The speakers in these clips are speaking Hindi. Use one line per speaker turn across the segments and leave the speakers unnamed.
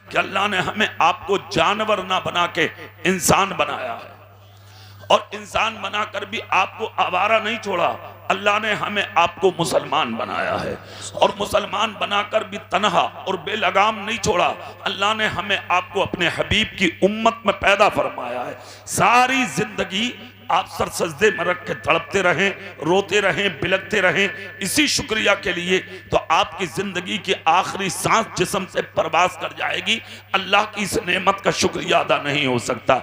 कि अल्लाह ने हमें आपको जानवर ना बना के इंसान बनाया है, और इंसान बनाकर भी आपको आवारा नहीं छोड़ा, अल्लाह ने हमें आपको मुसलमान बनाया है, और मुसलमान बनाकर भी तन्हा और बेलगाम नहीं छोड़ा, अल्लाह ने हमें आपको अपने हबीब की उम्मत में पैदा फरमाया है। सारी जिंदगी आप सर सजदे में रख के तड़पते रहें, रोते रहें, बिलखते रहें, इसी शुक्रिया के लिए तो आपकी जिंदगी की आखिरी सांस जिस्म से परवास कर जाएगी। अल्लाह की इस नेमत का शुक्रिया अदा नहीं हो सकता।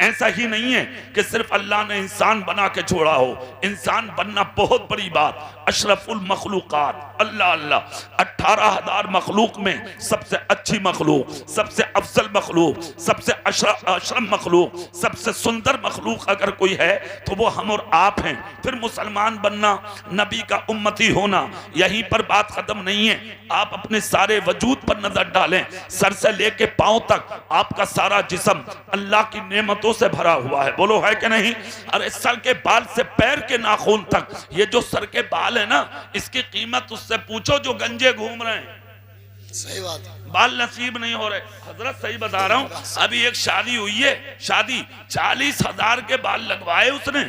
ऐसा ही नहीं है कि सिर्फ अल्लाह ने इंसान बना के छोड़ा हो, इंसान बनना बहुत बड़ी बात। अशरफुल मखलूकात अल्लाह अल्लाह 18,000 मखलूक में सबसे अच्छी मखलूक, सबसे अफजल मखलूक, सबसे अशरफ मखलूक, सबसे सुंदर मखलूक अगर कोई है तो वो हम और आप हैं। फिर मुसलमान बनना, नबी का उम्मती होना, यहीं पर बात खत्म नहीं है। आप अपने सारे वजूद पर नजर डालें, सर से लेके पांव तक आपका सारा जिस्म अल्लाह की नेमतों से भरा हुआ है। बोलो है कि नहीं? अरे सर के बाल से पैर के नाखून तक, ये जो सर के बाल है ना, इसकी कीमत उससे पूछो जो गंजे घूम रहे हैं।
सही बात है,
बाल नसीब नहीं हो रहे। हजरत सही बता रहा हूं, अभी एक शादी हुई है, शादी 40,000 के बाल लगवाए उसने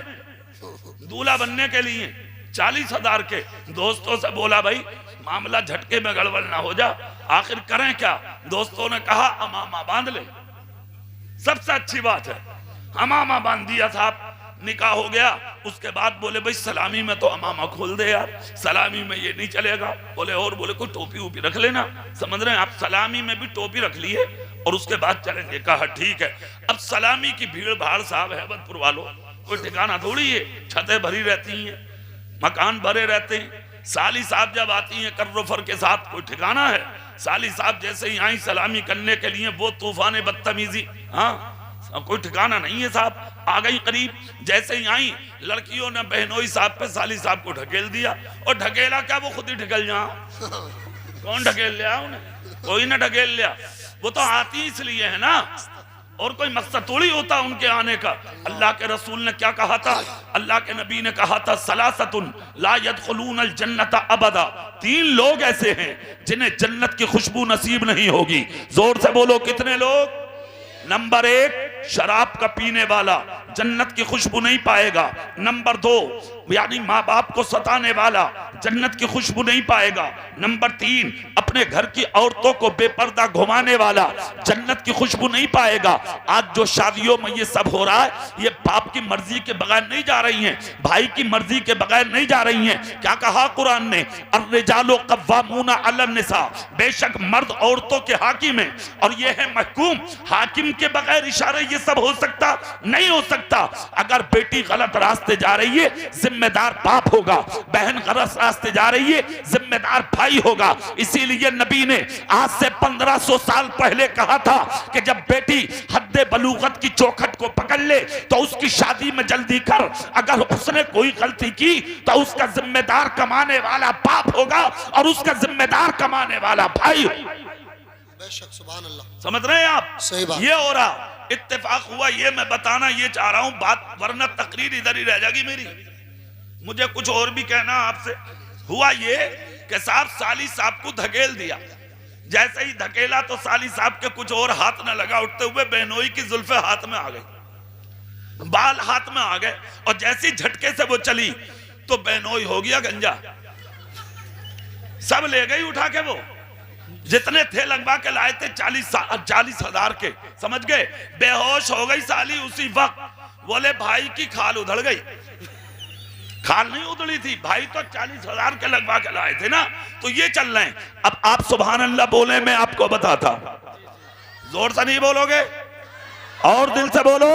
दूल्हा बनने के लिए, 40,000 के। दोस्तों से बोला भाई मामला झटके में गड़बड़ ना हो जा, आखिर करें क्या? दोस्तों ने कहा अमामा बांध ले, सबसे अच्छी बात है। अमामा बांध दिया साहब, निकाह हो गया। उसके बाद बोले भाई सलामी में तो अमामा खोल दे यार, सलामी में ये नहीं चलेगा। बोले और? बोले कोई टोपी वोपी रख लेना। समझ रहे हैं आप? सलामी में भी टोपी रख लिए और उसके बाद चलेंगे। कहा ठीक है। अब सलामी की भीड़ भाड़ साहब हैबतपुर वालों, कोई ठिकाना थोड़ी है, छतें भरी रहती हैं, मकान भरे रहते हैं। साली साहब जब आती हैं कर्रोफर के साथ, कोई ठिकाना है? साली साहब जैसे ही आई सलामी करने के लिए, वो तूफान बदतमीजी, हाँ कोई ठिकाना नहीं है साहब। आ गई करीब, जैसे ही आई लड़कियों ने बहनोई साहब पे साली साहब को ढकेल दिया। और ढकेला क्या, वो खुद ही ढकेल जा। कौन ढकेल लिया उन्हें? कोई ना ढकेल लिया, वो तो आती इसलिए है ना, और कोई मकसद थोड़ी होता उनके आने का। अल्लाह के रसूल ने क्या कहा था? अल्लाह के नबी ने कहा था सलासतुन ला यदखुलूनल जन्नत अबदा, 3 लोग ऐसे हैं जिन्हें जन्नत की खुशबू नसीब नहीं होगी। जोर से बोलो कितने लोग? नंबर 1 शराब का पीने वाला जन्नत की खुशबू नहीं पाएगा। नंबर 2 यानी माँ बाप को सताने वाला जन्नत की खुशबू नहीं पाएगा। नंबर 3 अपने घर की औरतों को बेपर्दा घुमाने वाला जन्नत की खुशबू नहीं पाएगा। आज जो शादियों में ये सब हो रहा है, ये बाप की मर्जी के बगैर नहीं जा रही हैं, भाई की मर्जी के बगैर नहीं जा रही हैं। क्या कहा कुरान ने? अर्रिजालु कव्वामूना अलन निसा, बेशक मर्द औरतों के हाकिम हैं और ये है महकूम। हाकिम के बगैर इशारे ये सब हो सकता नहीं हो सकता। अगर बेटी गलत रास्ते जा रही है, जिम्मेदार बाप होगा। बहन गलत रास्ते जा रही है, जिम्मेदार भाई होगा। इसीलिए नबी ने आज से 1500 साल पहले कहा था कि जब बेटी हद्दे बलूगत की चौखट को पकड़ ले तो उसकी शादी में जल्दी कर। अगर उसने कोई गलती की तो उसका जिम्मेदार कमाने वाला बाप होगा और उसका जिम्मेदार कमाने वाला भाई।
बेशक, सुभान अल्लाह।
समझ रहे हैं आप?
सही बात।
ये हो रहा, इत्तेफाक हुआ, ये मैं बताना ये चाह रहा हूं बात, वरना तकरीर इधर ही रह जाएगी मेरी। मुझे कुछ और भी कहना आपसे। हुआ ये कि साहब साली साहब को धकेल दिया। जैसे ही धकेला तो साली साहब के कुछ और हाथ न लगा, उठते हुए बहनोई की जुल्फे हाथ में आ गई, बाल हाथ में आ गए, और जैसी झटके से वो चली तो बहनोई हो गया गंजा। सब ले गई उठा के, वो जितने थे लगवा के लाए थे 40,000 के, समझ गए? बेहोश हो गई साली उसी वक्त। बोले भाई की खाल उधड़ गई। खाल नहीं उधड़ी थी, भाई तो 40,000 के लगवा के लाए थे ना, तो ये चल रहे हैं। अब आप सुभान अल्लाह बोले, मैं आपको बताता। जोर से नहीं बोलोगे और दिल से बोलो।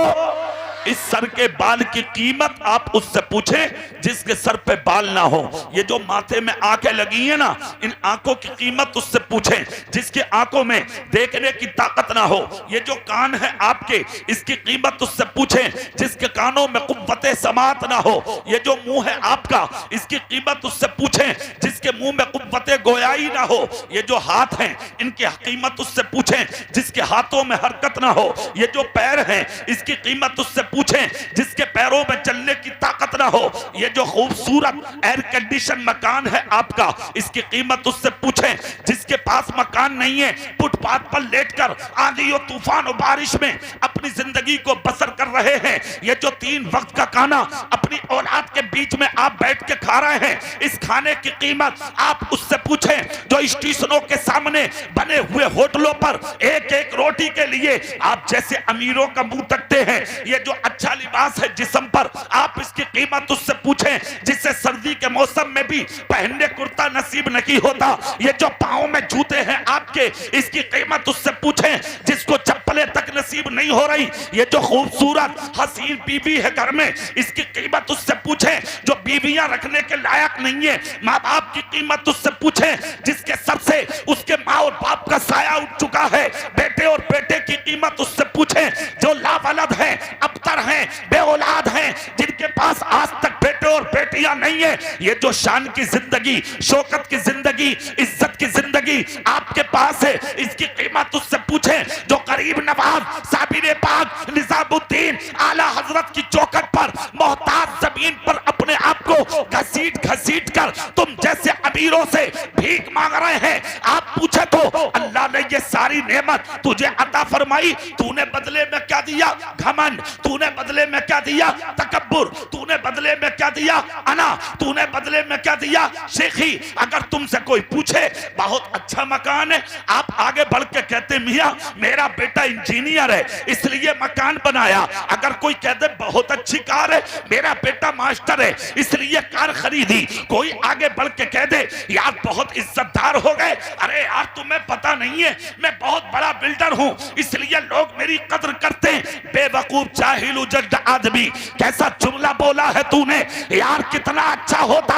इस सर के बाल की कीमत आप उससे पूछें जिसके सर पे बाल ना हो। ये जो माथे में आंखें लगी है ना, इन आंखों की कीमत उससे पूछें जिसकी आंखों में देखने की ताकत ना हो। ये जो कान है आपके, इसकी कीमत उससे पूछें जिसके कानों में कुव्वते समात ना हो। ये जो मुंह है आपका, इसकी कीमत उससे पूछें जिसके मुंह में कुव्वते गोयाई ना हो। ये जो हाथ हैं, इनकी कीमत उससे पूछें जिसके हाथों में हरकत ना हो। ये जो पैर हैं, इसकी कीमत उससे पूछें जिसके पैरों में चलने की ताकत ना हो। ये जो खूबसूरत एयर कंडीशन मकान है आपका, इसकी कीमत उससे पूछें जिसके पास मकान नहीं है, फुटपाथ पर लेटकर आंधी और तूफान और बारिश में अपनी जिंदगी को बसर कर रहे हैं। ये जो 3 वक्त का खाना अपनी औलाद के बीच में आप बैठ के खा रहे हैं, इस खाने की कीमत आप उससे पूछें जो स्टेशनों के सामने बने हुए होटलों पर एक एक रोटी के लिए आप जैसे अमीरों का मुंह तकते हैं। ये जो अच्छा लिबास है जिस्म पर, आप इसकी कीमत उससे पूछें जिससे सर्दी के मौसम में भी पहनने कुर्ता नसीब नहीं होता। ये जो पांव में जूते हैं आपके, इसकी कीमत उससे पूछें जिसको चप्पलें तक नसीब नहीं हो रही। ये जो खूबसूरत हसीन बीबी है घर में, इसकी कीमत उससे पूछें जो बीवियां रखने के लायक नहीं है। माँ बाप की कीमत उससे पूछें जिसके सर से उसके माँ और बाप का साया उठ चुका है। बेटे और बेटे की कीमत उससे पूछें जो लावलद हैं, अबतर हैं, बेऔलाद हैं, जिनके पास आज तक बेटे और बेटियां नहीं है। ये जो शान की जिंदगी, शौकत की जिंदगी, इज्जत की जिंदगी आपके पास है, इसकी कीमत उससे पूछें जो करीब नवाज साबिर पाक निजामुद्दीन आला हजरत की चौखट पर मोहताज जमीन पर अपने आप को घसीट घसीट कर तुम जैसे अमीरों से भीख मांग रहे हैं। आप पूछे तो अल्लाह ने ये सारी नेमत तुझे अता फरमाई, तूने बदले में क्या दिया? घमंड। तूने बदले में क्या दिया? तकब्बुर। तूने बदले में क्या दिया? अना। तूने बदले में क्या दिया? शेखी। अगर तुमसे कोई पूछे बहुत अच्छा मकान है, आप आगे बढ़ के कहते मियां मेरा बेटा इंजीनियर है इसलिए मकान बनाया। अगर कोई कह दे बहुत अच्छी कार है, मेरा बेटा मास्टर है इसलिए कार खरीदी। कोई आगे बढ़ के कह दे यार बहुत इज्जतदार हो गए, अरे यार तुम्हें पता नहीं है मैं बहुत बड़ा बिल्डर हूं इसलिए लोग मेरी कद्र करते हैं। बेवकूफ जाहिल उजड आदमी, कैसा जुमला बोला है तूने यार। कितना अच्छा होता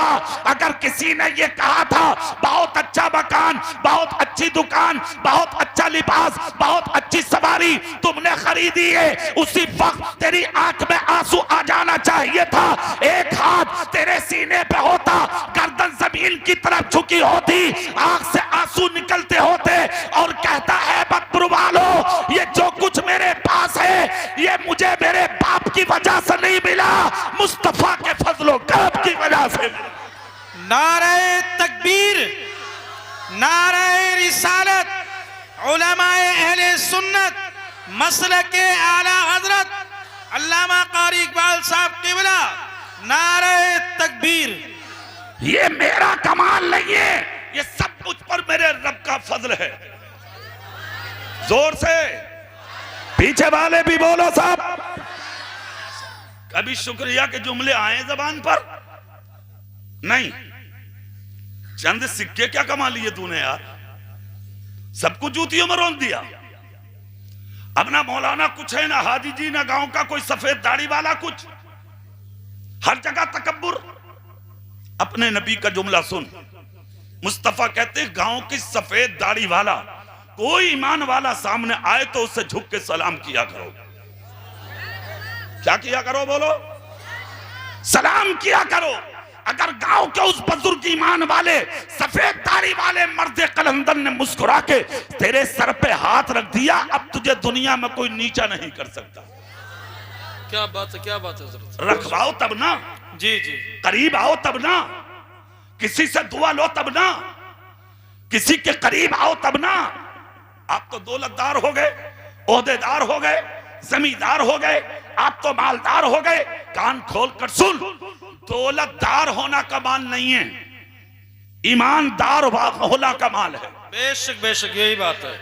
अगर किसी ने ये कहा था बहुत अच्छा मकान, बहुत अच्छी दुकान, बहुत अच्छा लिबास, बहुत अच्छी सवारी तुमने खरीदी है, उसी वक्त तेरी आंख में आंसू आ जाना चाहिए था। एक हाथ तेरे सीने पे होता, गर्दन जमीन की तरफ झुकी होती, आंख से आंसू निकलते होते और कहता है बदपुर वालों ये जो कुछ मेरे पास है ये मुझे मेरे बाप की वजह से नहीं मिला, मुस्तफा के फजलो करम की वजह से मिला।
नारे तकबीर, नारे रिसालत, उलमाए अहले सुन्नत, मसलके आला हजरत अल्लामा कारी इकबाल साहब क़िबला, नारे तकबीर।
ये मेरा कमाल नहीं है, ये सब कुछ पर मेरे रब का फजल है। जोर से पीछे वाले भी बोलो साहब। कभी शुक्रिया के जुमले आए जबान पर? नहीं। चंद सिक्के क्या कमा लिए तूने यार, सबको जूतियों में रोक दिया। अब ना मौलाना कुछ है, ना हाजी जी, ना गांव का कोई सफेद दाढ़ी वाला कुछ, हर जगह तकब्बुर। अपने नबी का जुमला सुन, मुस्तफा कहते गांव की सफेद दाढ़ी वाला कोई ईमान वाला सामने आए तो उससे झुक के सलाम किया करो। क्या किया करो? बोलो, सलाम किया करो। अगर गांव के उस बुजुर्ग ईमान वाले सफेद दाढ़ी वाले मर्द कलंदर ने मुस्कुरा के तेरे सर पे हाथ रख दिया, अब तुझे दुनिया में कोई नीचा नहीं कर सकता।
क्या बात है, क्या बात है।
रखवाओ तब ना,
जी जी,
करीब आओ तब ना, किसी से दुआ लो तब ना, किसी के करीब आओ तब ना। आप तो दौलतदार हो गए, ओहदेदार हो गए, जमींदार हो गए, आप तो मालदार हो गए। कान खोल कर सुन, दौलतदार होना कमाल नहीं है, ईमानदार होना कमाल है।
बेशक बेशक यही बात है।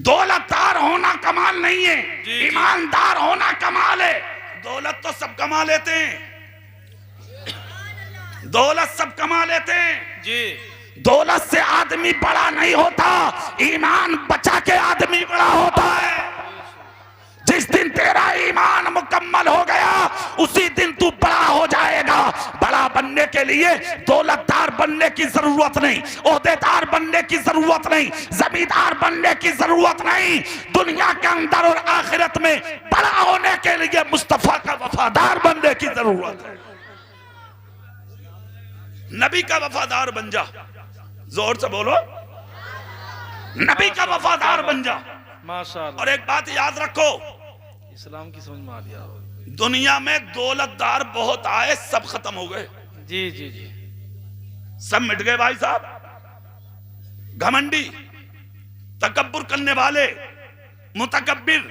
दौलतदार होना कमाल नहीं है, ईमानदार होना कमाल है। दौलत तो सब कमा लेते हैं, दौलत सब कमा लेते हैं
जी।
दौलत से आदमी बड़ा नहीं होता, ईमान बचा के आदमी बड़ा होता है। जिस दिन तेरा ईमान मुकम्मल हो गया उसी दिन तू बड़ा हो जाएगा। बड़ा बनने के लिए दौलतदार बनने की जरूरत नहीं, ओहदेदार बनने की जरूरत नहीं, जमींदार बनने की जरूरत नहीं। दुनिया के अंदर और आखिरत में बड़ा होने के लिए मुस्तफा का वफादार बनने की जरूरत है। नबी का वफादार बन जा, जोर से बोलो, नबी का वफादार बन जा।
माशाअल्लाह।
और एक बात याद रखो,
इस्लाम की समझ में आ गया।
दुनिया में दौलतदार बहुत आए, सब खत्म हो गए।
जी जी जी,
सब मिट गए भाई साहब। घमंडी, तकब्बुर करने वाले, मुतकब्बिर,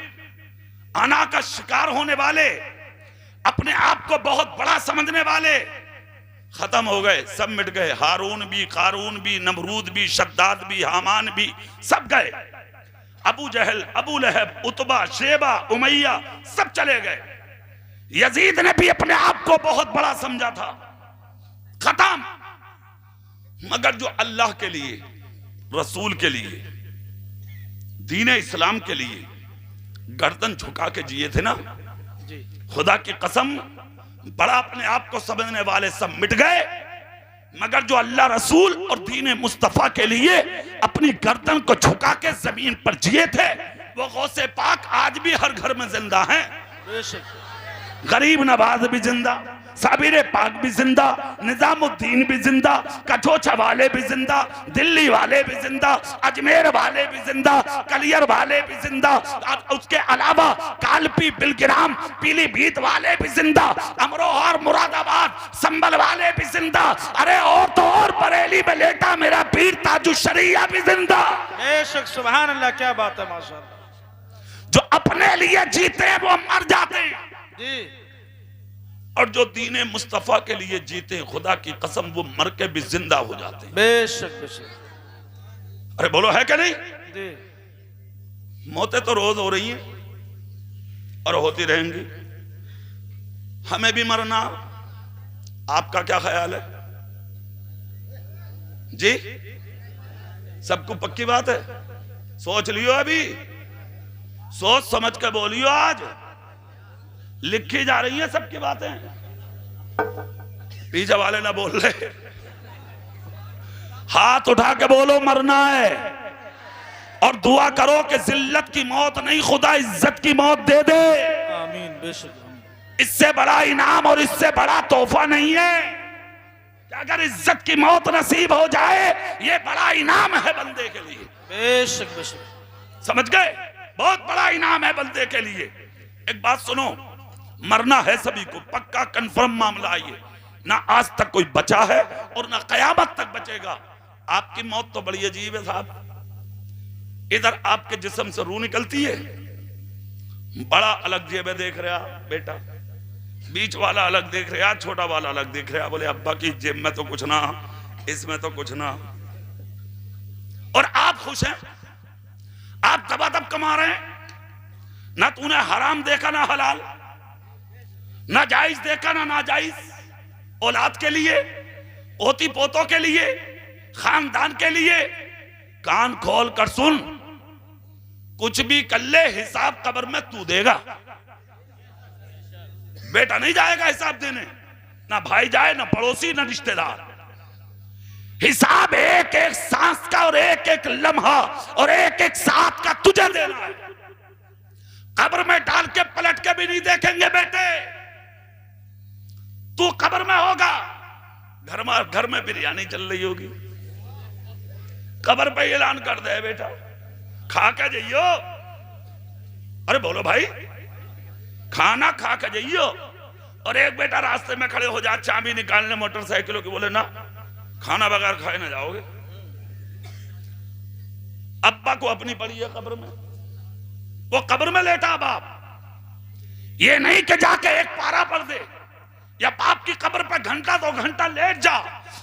अना का शिकार होने वाले, अपने आप को बहुत बड़ा समझने वाले खत्म हो गए, सब मिट गए। हारून भी, कारून भी, नमरूद भी, शद्दाद भी, हामान भी, सब गए। अबू जहल, अबू लहब, उतबा, शेबा, उमैया, सब चले गए। यजीद ने भी अपने आप को बहुत बड़ा समझा था, खत्म। मगर जो अल्लाह के लिए, रसूल के लिए, दीन इस्लाम के लिए गर्दन झुका के जिए थे ना,
जी
खुदा की कसम, बड़ा अपने आप को समझने वाले सब मिट गए। मगर जो अल्लाह रसूल और दीन मुस्तफा के लिए अपनी गर्दन को झुका के जमीन पर जिए थे, वो गौसे पाक आज भी हर घर में जिंदा हैं।
बेशक।
गरीब नवाज भी जिंदा, साबिर पाक भी जिंदा, निजामुद्दीन भी जिंदा, कठोचा वाले भी जिंदा, दिल्ली वाले भी जिंदा, अजमेर वाले भी जिंदा, कलियर वाले भी जिंदा, उसके अलावा कालपी, बिलग्राम, पीलीभीत वाले भी जिंदा, अमरोहा, मुरादाबाद, संभल वाले भी जिंदा। अरे और तो और बरेली में लेटा मेरा पीर ताजुशरिया भी जिंदा।
बेशक, सुभान अल्लाह, क्या बात है, माशाअल्लाह।
जो अपने लिए जीते हैं वो मर जाते हैं,
जी,
और जो दीने मुस्तफा के लिए जीते हैं, खुदा की कसम, वो मर के भी जिंदा हो जाते हैं।
बेशक बेशक।
अरे बोलो, है क्या नहीं?
जी,
मौतें तो रोज हो रही हैं और होती रहेंगी। हमें भी मरना, आपका क्या ख्याल है जी? सबको पक्की बात है? सोच लियो, अभी सोच समझ के बोलियो। आज लिखी जा रही हैं सबकी बातें, पीछे वाले ना बोल रहे। हाथ उठा के बोलो, मरना है, और दुआ करो कि जिल्लत की मौत नहीं, खुदा इज्जत की मौत दे दे।
आमीन। बेशक।
इससे बड़ा इनाम और इससे बड़ा तोहफा नहीं है कि अगर इज्जत की मौत नसीब हो जाए, ये बड़ा इनाम है बंदे के लिए।
बेशक बेशक।
समझ गए? बहुत बड़ा इनाम है बंदे के लिए। एक बात सुनो, मरना है सभी को, पक्का कंफर्म मामला है ये। ना आज तक कोई बचा है और ना कयामत तक बचेगा। आपकी मौत तो बड़ी अजीब है साहब। इधर आपके जिस्म से रूह निकलती है, बड़ा अलग जेब देख रहा बेटा, बीच वाला अलग देख रहा, छोटा वाला अलग देख रहा। बोले अब्बा की जेब में तो कुछ ना, इसमें तो कुछ ना, और आप खुश हैं, आप दबादब कमा रहे हैं। ना तूने हराम देखा ना हलाल, ना जायज देखा ना नाजायज। औलाद के लिए, पोती पोतों के लिए, खानदान के लिए। कान खोल कर सुन, कुछ भी कर ले, हिसाब कब्र में तू देगा। बेटा नहीं जाएगा हिसाब देने, ना भाई जाए, ना पड़ोसी, ना रिश्तेदार। हिसाब एक एक सांस का और एक एक लम्हा और एक एक साथ का तुझे देना है। कब्र में डाल के पलट के भी नहीं देखेंगे बेटे। तू कब्र में होगा, घर में बिरयानी चल रही होगी, कब्र पे ऐलान कर दे बेटा, खा के जाइयो। अरे बोलो भाई, खाना खा के जाइयो। और एक बेटा रास्ते में खड़े हो जा, चाबी निकालने मोटरसाइकिलों की, बोले ना खाना बगैर खाए ना जाओगे। अब्बा को अपनी पड़ी है कब्र में, वो कब्र में लेटा बाप। ये नहीं कि जाके एक पारा पढ़ दे या बाप की कब्र पे घंटा 2 घंटा लेट जा।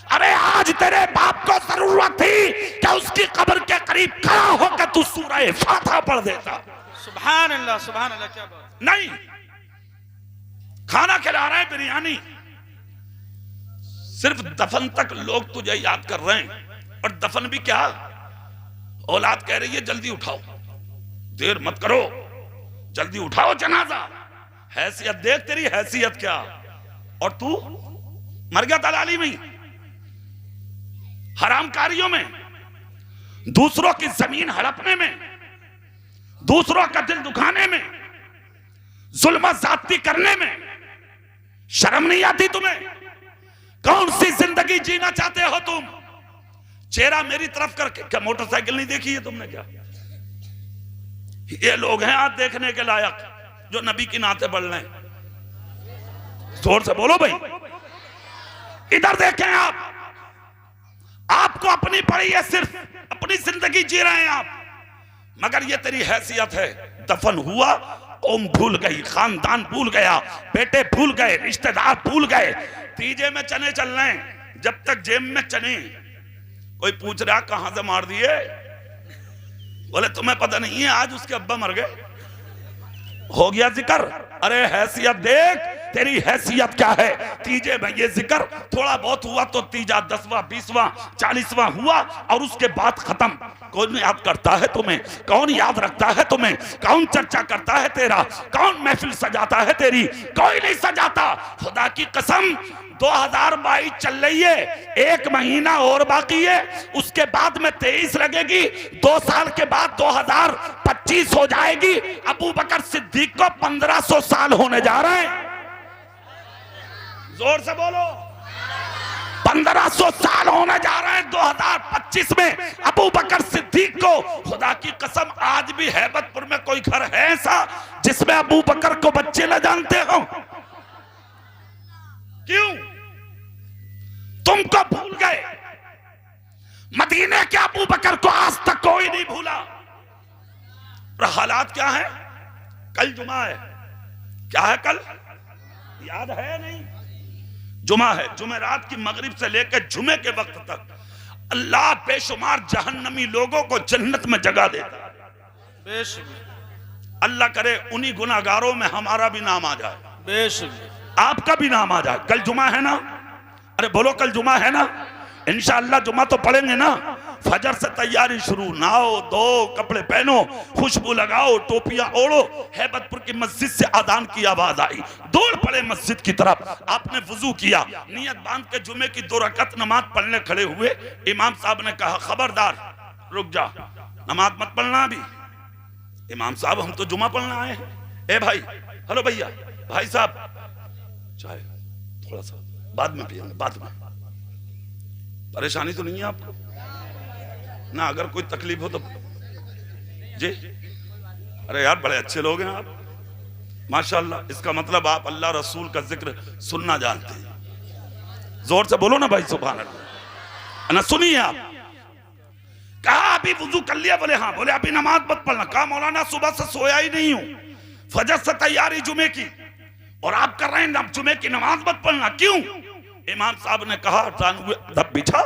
अरे आज तेरे बाप को जरूरत थी कि उसकी कब्र के करीब खड़ा होकर तू सूरह फातिहा पढ़ देता।
सुभान अल्लाह, सुभान अल्लाह, क्या बात।
नहीं, खाना खिला रहे हैं बिरयानी, सिर्फ दफन तक लोग तुझे याद कर रहे हैं। और दफन भी क्या, औलाद कह रही है जल्दी उठाओ, देर मत करो, जल्दी उठाओ जनाजा। हैसियत देख तेरी, हैसियत क्या। और तू मर गया दलाली में, हरामकारियों में, दूसरों की जमीन हड़पने में, दूसरों का दिल दुखाने में, जुल्म ज्यादती करने में। शर्म नहीं आती तुम्हें? कौन सी जिंदगी जीना चाहते हो तुम? चेहरा मेरी तरफ करके, क्या मोटरसाइकिल नहीं देखी है तुमने? क्या ये लोग हैं आज देखने के लायक? जो नबी की नाते पढ़ लें? जोर से बोलो भाई। इधर देखें आप, आपको अपनी पड़ी है, सिर्फ अपनी जिंदगी जी रहे हैं आप, मगर ये तेरी हैसियत है। दफन हुआ, कौम भूल गई, खानदान भूल गया, बेटे भूल गए, रिश्तेदार भूल गए, तीजे में चने चल रहे हैं, जब तक जेब में चने। कोई पूछ रहा कहां से मार दिए, बोले तुम्हें पता नहीं है आज उसके अब्बा मर गए। हो गया जिक्र? अरे हैसियत देख, तेरी हैसियत क्या है? तीजे में ये जिक्र थोड़ा बहुत हुआ तो तीजा 10वां 20वां 40वां हुआ और उसके बाद खत्म। कौन याद करता है तुम्हें? कौन याद रखता है तुम्हें? कौन चर्चा करता है तेरा? कौन महफिल सजाता है तेरी? कोई नहीं सजाता। खुदा की कसम 2022 चल रही है, 1 महीना और बाकी है, उसके बाद में 23 लगेगी, 2 साल के बाद 2025 हो जाएगी। अबू बकर सिद्दीक को 1500 साल होने जा रहे हैं। जोर से बोलो, 1500 साल होने जा रहे हैं 2025 में अबू बकर सिद्दीक को। खुदा की कसम आज भी हैबतपुर में कोई घर है ऐसा जिसमें अबू बकर को बच्चे न जानते हो? क्यों? तुमको भूल गए, मदीने के अबू बकर को आज तक कोई नहीं भूला। और हालात क्या है? कल जुमा है, क्या है कल? याद है नहीं? जुमा है। जुमेरात की मगरिब से लेकर जुमे के वक्त तक अल्लाह बेशुमार जहन्नमी लोगों को जन्नत में जगह देता है।
बेशक
अल्लाह करे उन्हीं गुनाहगारों में हमारा भी नाम आ जाए,
बेशक
आपका भी नाम आ जाए। कल जुमा है ना? अरे बोलो कल जुमा है ना? इंशाअल्लाह जुमा तो पढ़ेंगे ना। फजर से तैयारी शुरू, नहाओ धो, कपड़े पहनो, खुशबू लगाओ, टोपियां ओढ़ो। हैबतपुर की मस्जिद से अजान की आवाज आई, दौड़ पड़े मस्जिद की तरफ। आपने वुजू किया, नियत बांध के जुमे की 2 रकात नमाज पढ़ने खड़े हुए। इमाम साहब ने कहा खबरदार रुक जा, नमाज मत पढ़ना अभी। इमाम साहब हम तो जुमा पढ़ना आए हैं। ए भाई, हेलो भैया, भाई साहब चाय थोड़ा सा बाद में पिएंगे, बाद में। परेशानी तो नहीं है आपको ना? अगर कोई तकलीफ हो तो जी। अरे यार बड़े अच्छे लोग हैं आप, माशाल्लाह। इसका मतलब आप अल्लाह रसूल का जिक्र सुनना जानते हैं। जोर से बोलो ना भाई, सुभान अल्लाह। ना सुनिए आप। कहा अभी वुजू कर लिया? बोले हाँ। बोले अभी नमाज मत पढ़ना। कहा मौलाना सुबह से सोया ही नहीं हूं, फजर से तैयारी जुमे की, और आप कर रहे हैं जुमे की नमाज मत पढ़ना, क्यों? इमाम साहब ने कहा अदब बिछा,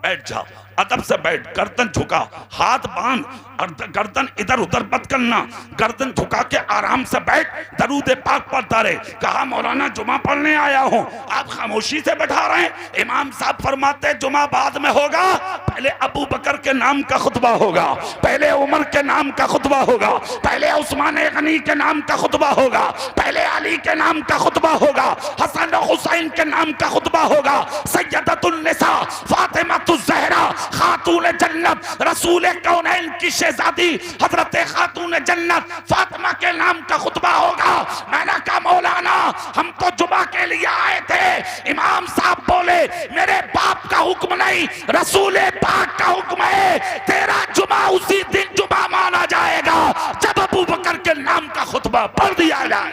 बैठ जा, अदब से बैठ, गर्दन झुका, हाथ बांध, और गर्दन इधर उधर मत करना, गर्दन झुका के आराम से बैठ, दरूद पाक पढ़ता रहे। कहा मौलाना जुमा पढ़ने आया हूं, आप खामोशी से बैठा रहे हैं। इमाम साहब फरमाते जुमा बाद में होगा, पहले अबू बकर के नाम का खुतबा होगा, पहले उमर के नाम का खुतबा होगा, पहले उस्मान गनी के नाम का खुतबा होगा, पहले अली के नाम का खुतबा होगा, हसन और हुसैन के नाम का खुतबा होगा, सैयदतुन निसा फातिमातुज ज़हरा खातून जन्नत रसूल कौनैन की शहजादी हजरत खातून जन्नत फातिमा के नाम का खुतबा होगा। मैंने कहा मौलाना हम तो जुमा के लिए आए थे। इमाम साहब बोले मेरे बाप का हुक्म नहीं, रसूल पाक का हुक्म है, तेरा जुमा उसी दिन जुमा माना जाएगा जब अबू बकर के नाम का खुतबा पढ़ दिया जाए।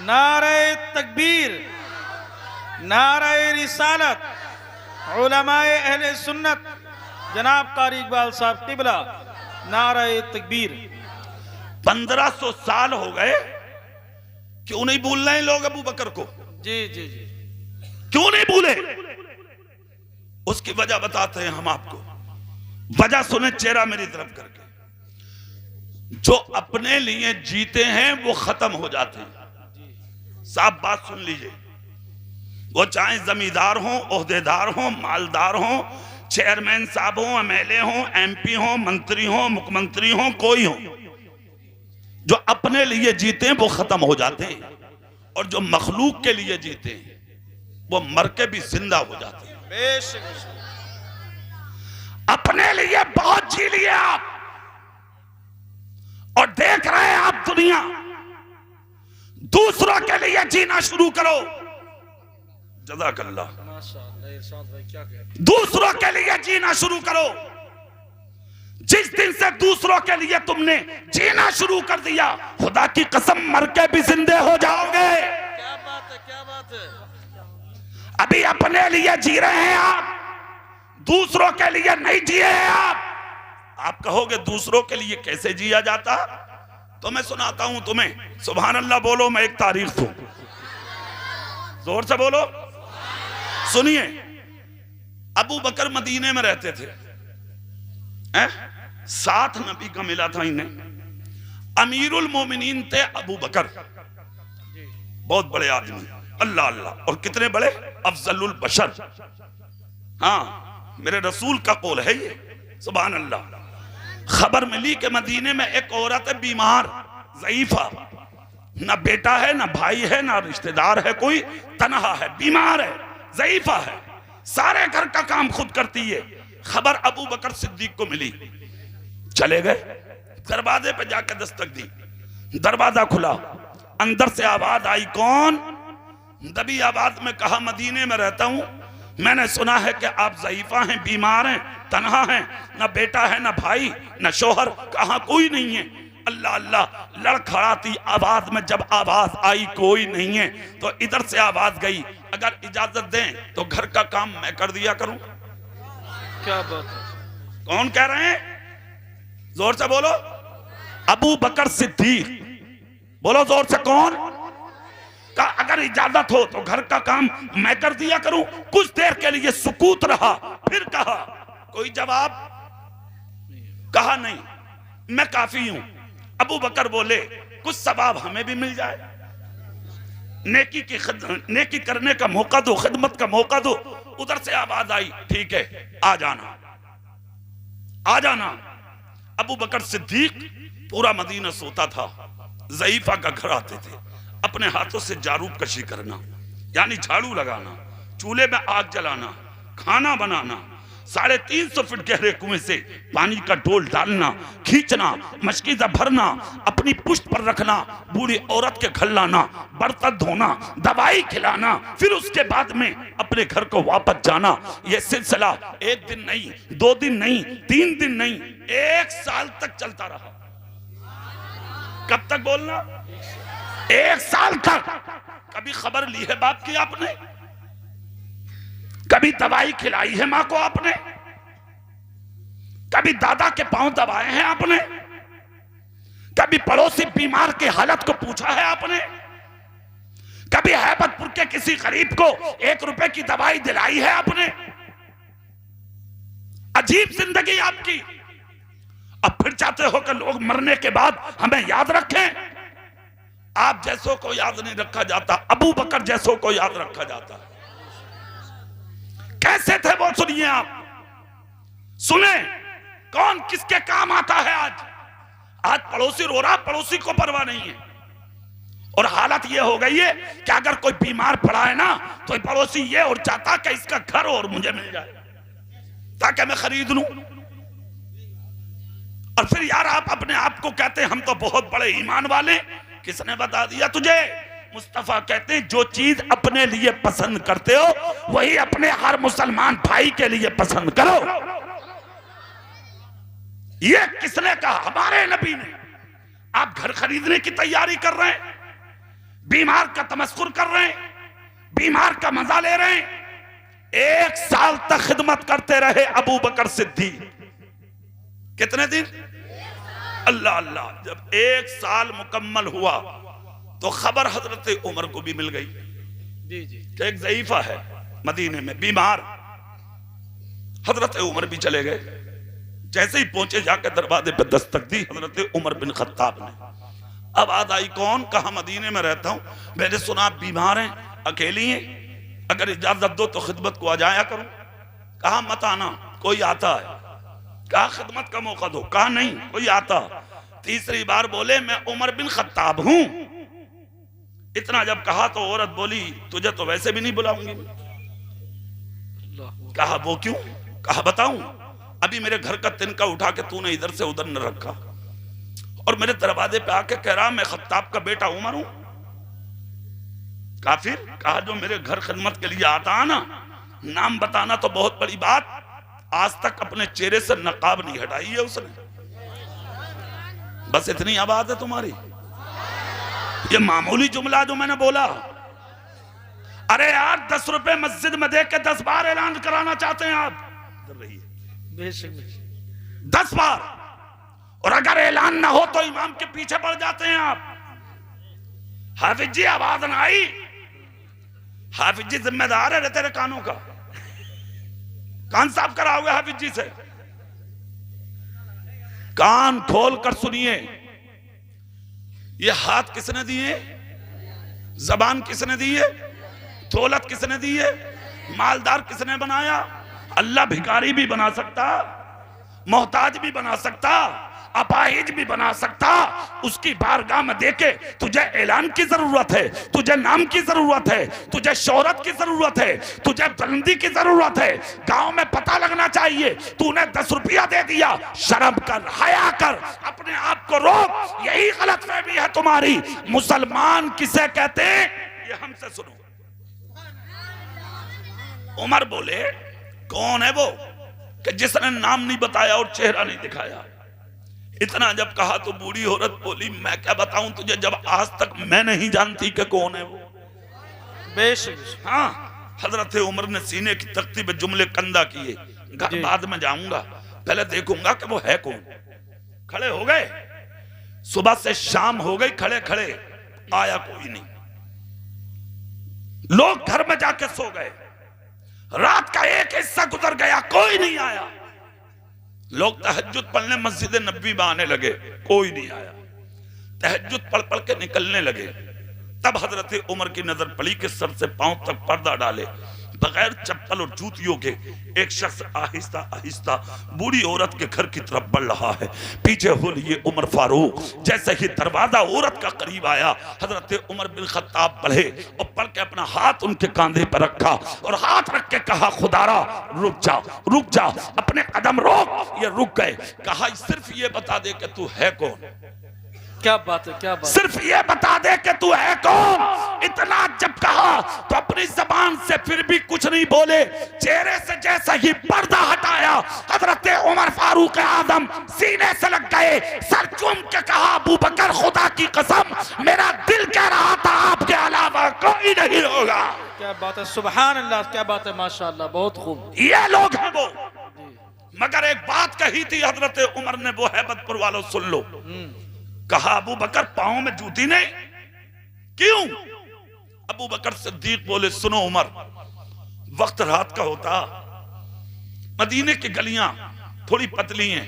नारे तकबीर, नारे रिसालत, उलमाए अहले सुन्नत जनाब कारी इकबाल साहब किबला, नारे तकबीर।
1500 साल हो गए, क्यों नहीं भूल रहे लोग अबू बकर को?
जी जी जी,
क्यों नहीं भूले? उसकी वजह बताते हैं हम आपको। वजह सुने चेहरा मेरी तरफ करके। जो अपने लिए जीते हैं वो खत्म हो जाते हैं। साफ बात सुन लीजिए, वो चाहे जमींदार हो, ओहदेदार हो, मालदार हो, चेयरमैन साहब हो, एमएलए हो, एमपी हो, मंत्री हो, मुख्यमंत्री हो, कोई हो, जो अपने लिए जीते हैं वो खत्म हो जाते हैं, और जो मखलूक के लिए जीते हैं वो मर के भी जिंदा हो जाते हैं।
बेशक
अपने लिए बहुत जी लिए आप, और देख रहे हैं आप दुनिया। दूसरों के लिए जीना शुरू करो। जज़ाकल्लाह।
माशाअल्लाह, इरशाद भाई क्या कहते हैं?
दूसरों के लिए जीना शुरू करो। जिस दिन से दूसरों के लिए तुमने जीना शुरू कर दिया, खुदा की कसम मर के भी जिंदे हो जाओगे।
क्या बात है, क्या बात है।
अभी अपने लिए जी रहे हैं आप, दूसरों के लिए नहीं जिए हैं आप कहोगे दूसरों के लिए कैसे जिया जाता? तो मैं सुनाता हूं तुम्हें। सुभान अल्लाह बोलो, मैं एक तारीख दूं, जोर से बोलो। सुनिए, अबू बकर मदीने में रहते थे, साथ नबी का मिला था इन्हें। अमीरुल मोमिनीन थे अबू बकर, बहुत बड़े आदमी, अल्लाह अल्लाह। और कितने बड़े? अफजलुल बशर। हाँ, मेरे रसूल का कौल है ये, सुभान अल्लाह। खबर मिली कि मदीने में एक औरत है बीमार, ज़ईफा, ना बेटा है ना भाई है ना रिश्तेदार है, कोई तनहा है, बीमार है, ज़ईफा है, सारे घर का काम खुद करती है। खबर अबू बकर सिद्दीक को मिली, चले गए, दरवाजे पे जाकर दस्तक दी, दरवाजा खुला, अंदर से आवाज आई, कौन? नबी आवाज में कहा, मदीने में रहता हूं, मैंने सुना है कि आप ज़ईफा हैं, बीमार हैं, तन्हा हैं, ना बेटा है ना भाई ना शोहर। कहा कोई नहीं है। अल्लाह अल्लाह लड़खड़ाती आवाज में जब आवाज आई कोई नहीं है, तो इधर से आवाज गई, अगर इजाजत दें तो घर का काम मैं कर दिया करूं।
क्या बात है।
कौन कह रहे हैं? जोर से बोलो। अबू बकर सिद्दीक, बोलो जोर से, कौन? का अगर इजाजत हो तो घर का काम मैं कर दिया करूं। कुछ देर के लिए सुकूत रहा, फिर कहा, कोई जवाब? कहा नहीं, मैं काफी हूं। अबू बकर बोले, कुछ सवाब हमें भी मिल जाए, नेकी करने का मौका दो, खिदमत का मौका दो। उधर से आवाज आई, ठीक है, आ जाना, आ जाना। अबू बकर सिद्दीक, पूरा मदीना सोता था, ज़ईफा का घर आते थे, अपने हाथों से जारूब कशी करना, यानी झाड़ू लगाना, चूल्हे में आग जलाना, खाना बनाना, 350 फीट गहरे कुएं से पानी का डोल डालना, खींचना, मशकीजा भरना, अपनी पुष्ट पर रखना, बूढ़ी औरत के घर लाना, बर्तन धोना, दवाई खिलाना, फिर उसके बाद में अपने घर को वापस जाना। यह सिलसिला 1 दिन नहीं, 2 दिन नहीं, 3 दिन नहीं, 1 साल तक चलता रहा। कब तक बोलना? 1 साल तक। कभी खबर ली है बाप की आपने? कभी दवाई खिलाई है मां को आपने? कभी दादा के पांव दबाए हैं आपने? कभी पड़ोसी बीमार की हालत को पूछा है आपने? कभी हैबतपुर के किसी गरीब को 1 रुपए की दवाई दिलाई है आपने? अजीब जिंदगी आपकी। अब फिर चाहते हो कि लोग मरने के बाद हमें याद रखें? आप जैसों को याद नहीं रखा जाता, अबू बकर जैसों को याद रखा जाता। कैसे थे वो सुनिए आप, सुने कौन किसके काम आता है। आज पड़ोसी रो रहा, पड़ोसी को परवाह नहीं है। और हालत ये हो गई है कि अगर कोई बीमार पड़ा है ना, तो पड़ोसी ये और चाहता कि इसका घर और मुझे मिल जाए ताकि मैं खरीद लूं। और फिर यार आप अपने आप को कहते हैं हम तो बहुत बड़े ईमान वाले। किसने बता दिया तुझे? मुस्तफा कहते हैं जो चीज अपने लिए पसंद करते हो वही अपने हर मुसलमान भाई के लिए पसंद करो। ये किसने कहा? हमारे नबी ने। आप घर खरीदने की तैयारी कर रहे हैं, बीमार का तमस्कुर कर रहे हैं, बीमार का मजा ले रहे हैं। 1 साल तक खिदमत करते रहे अबू बकर सिद्दीक। कितने दिन? अल्लाह अल्लाह। जब 1 साल मुकम्मल हुआ तो खबर हजरत उमर को भी मिल गई
जी जी
कि एक ज़ईफा है मदीने में बीमार। हजरत उमर भी चले गए। जैसे ही पहुंचे जाकर दरवाजे पर दस्तक दी हजरत उमर बिन खत्ताब ने। आवाज आई, कौन? कहा मदीने में रहता हूं, मैंने सुना आप बीमार हैं, अकेली हैं, अगर इजाजत दो तो खिदमत को आ जाया करूं। कहा मत आना, कोई आता है। कहा खिदमत का मौका दो। कहा नहीं, कोई आता। तीसरी बार बोले मैं उमर बिन खत्ताब हूं। इतना जब कहा तो औरत बोली तुझे तो वैसे भी नहीं बुलाऊंगी। कहा वो क्यों? कहा बताऊं, अभी मेरे घर का तिनका उठा के तूने इधर से उधर न रखा और मेरे दरवाजे पे आके कह रहा मैं खत्ताब का बेटा उमर हूं। काफिर। कहा जो मेरे घर खिदमत के लिए आता है ना, नाम बताना तो बहुत बड़ी बात, आज तक अपने चेहरे से नकाब नहीं हटाई है उसने। बस इतनी आवाज है तुम्हारी। ये मामूली जुमला जो मैंने बोला। अरे यार 10 रुपए मस्जिद में देख के 10 बार ऐलान कराना चाहते हैं आप। 10 बार, और अगर ऐलान ना हो तो इमाम के पीछे पड़ जाते हैं आप। हाफिज जी आवाज ना आई, हाफिज जी जिम्मेदार है तेरे कानों का। कान साफ कराओगे हाफिज जी से? कान खोल कर सुनिए। ये हाथ किसने दिए? जबान किसने दी है? दौलत किसने दी है? मालदार किसने बनाया? अल्लाह भिखारी भी बना सकता, मोहताज भी बना सकता, अपाहिज भी बना सकता। उसकी बारगाह में देके तुझे ऐलान की जरूरत है, तुझे नाम की जरूरत है, तुझे शोहरत की जरूरत है, तुझे बुलंदी की जरूरत है। गांव में पता लगना चाहिए तूने 10 रुपया दे दिया। शर्म कर, हया कर, अपने आप को रोक। यही गलतफहमी है तुम्हारी। मुसलमान किसे कहते हैं ये हमसे सुनो। उमर बोले कौन है वो कि जिसने नाम नहीं बताया और चेहरा नहीं दिखाया। इतना जब कहा तो बूढ़ी औरत बोली मैं क्या बताऊं तुझे, जब आज तक मैं नहीं जानती कि कौन है वो।
बेशक
हाँ, हजरत उमर ने सीने की तख्ती पे जुमले कंधा किए। घर बाद में जाऊंगा, पहले देखूंगा कि वो है कौन। खड़े हो गए, सुबह से शाम हो गई, खड़े खड़े, आया कोई नहीं। लोग घर में जाके सो गए। रात का एक हिस्सा गुजर गया, कोई नहीं आया। लोग तहज्जुद पढ़ने मस्जिद नबी में आने लगे, कोई नहीं आया। तहज्जुद पढ़ पढ़ के निकलने लगे। तब हजरत उमर की नजर पड़ी कि सर से पांव तक पर्दा डाले, बगैर चप्पल और जूतियों के एक शख्स आहिस्ता आहिस्ता बूढ़ी औरत के घर की तरफ बढ़ रहा है। पीछे हो लिए उमर फारूक। जैसे ही दरवाजा औरत का करीब आया, हजरत उमर बिन खत्ताब बढ़े और पढ़ के अपना हाथ उनके कांधे पर रखा और हाथ रख के कहा खुदारा रुक जा, रुक जा, अपने कदम रोक। ये रुक गए। कहा सिर्फ ये बता दे कि तू है कौन।
क्या बात है, क्या बात।
सिर्फ ये बता दे कि तू है कौन। इतना जब कहा तो अपनी जबान से फिर भी कुछ नहीं बोले। चेहरे से जैसा ही पर्दा हटाया, हजरत उमर फारूक आजम सीने से लग गए। सर चूम के कहा अबू बकर खुदा की कसम मेरा दिल कह रहा था आपके अलावा कोई नहीं होगा।
क्या बात है, सुभान अल्लाह, क्या बात है, माशाअल्लाह, बहुत खूब।
ये लोग हैं वो। मगर एक बात कही थी हजरत उमर ने, वो हैबतपुर वालों सुन लो। कहा अबू बकर पांव में जूती नहीं, क्यों? अबू बकर सिद्दीक बोले सुनो उमर, वक्त रात का होता, मदीने की गलियां थोड़ी पतली हैं,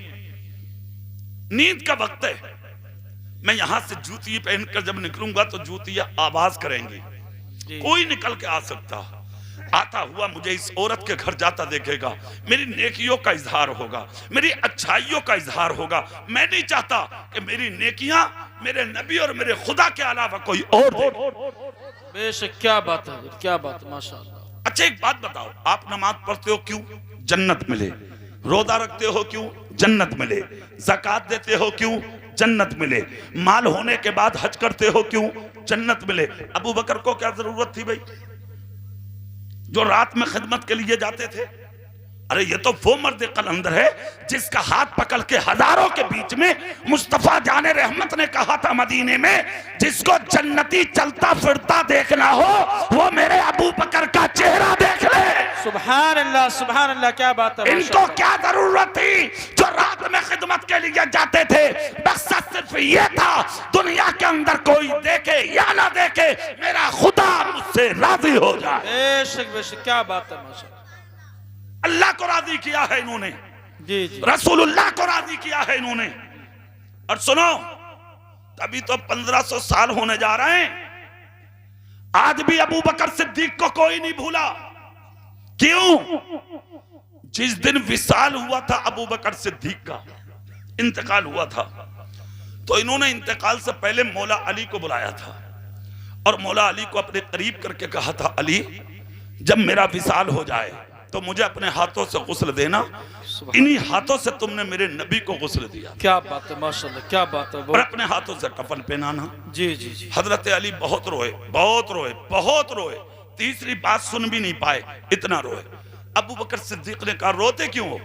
नींद का वक्त है। मैं यहां से जूती पहनकर जब निकलूंगा तो जूतियां आवाज करेंगी, कोई निकल के आ सकता। आता हुआ मुझे इस औरत के घर जाता देखेगा, मेरी नेकियों का इजहार होगा, मेरी अच्छाइयों का इजहार होगा। मैं नहीं चाहता कि मेरी नेकियां मेरे नबी और मेरे खुदा के अलावा कोई और दे।
बेशक, क्या बात है, क्या बात है, माशाअल्लाह।
अच्छा एक बात बताओ, आप नमाज पढ़ते हो क्यों? जन्नत मिले। रोजा रखते हो क्यों? जन्नत मिले। ज़कात देते हो क्यों? जन्नत मिले। माल होने के बाद हज करते हो क्यों? जन्नत मिले। अबू बकर को क्या जरूरत थी भाई, जो रात में खिदमत के लिए जाते थे? अरे ये तो वो मर्द कलंदर है जिसका हाथ पकड़ के हजारों के बीच में मुस्तफा जाने रहमत ने कहा था मदीने में, जिसको जन्नती चलता फिरता देखना हो वो मेरे अबू बकर का चेहरा देख ले।
सुभान अल्लाह, सुभान अल्लाह, क्या बात है।
इनको क्या जरूरत थी जो रात में खिदमत के लिए जाते थे? मकसद सिर्फ ये था दुनिया के अंदर कोई देखे या ना देखे, मेरा खुदा मुझसे राजी हो जाए।
बेशक बेशक, क्या बात है, माशाअल्लाह।
अल्लाह को राजी किया है इन्होंने,
जी जी,
रसूलुल्लाह को राजी किया है इन्होंने। और सुनो, तभी तो 1500 साल होने जा रहे हैं, आज भी अबू बकर सिद्दीक को कोई नहीं भूला। क्यों? जिस दिन विसाल हुआ था अबू बकर सिद्दीक का, इंतकाल हुआ था, तो इन्होंने इंतकाल से पहले मौला अली को बुलाया था और मौला अली को अपने करीब करके कहा था, अली जब मेरा विसाल हो जाए तो मुझे अपने हाथों से गुस्ल देना। इन्हीं हाथों से तुमने मेरे नबी को गुस्ल दिया।
क्या बात है, माशाअल्लाह, क्या बात है।
और अपने हाथों से कफन पहनाना।
जी जी जी।
हजरत अली बहुत रोए, बहुत रोए, बहुत रोए, तीसरी बात सुन भी नहीं पाए, इतना रोए। अबू बकर सिद्दीक ने कहा रोते क्यों हो?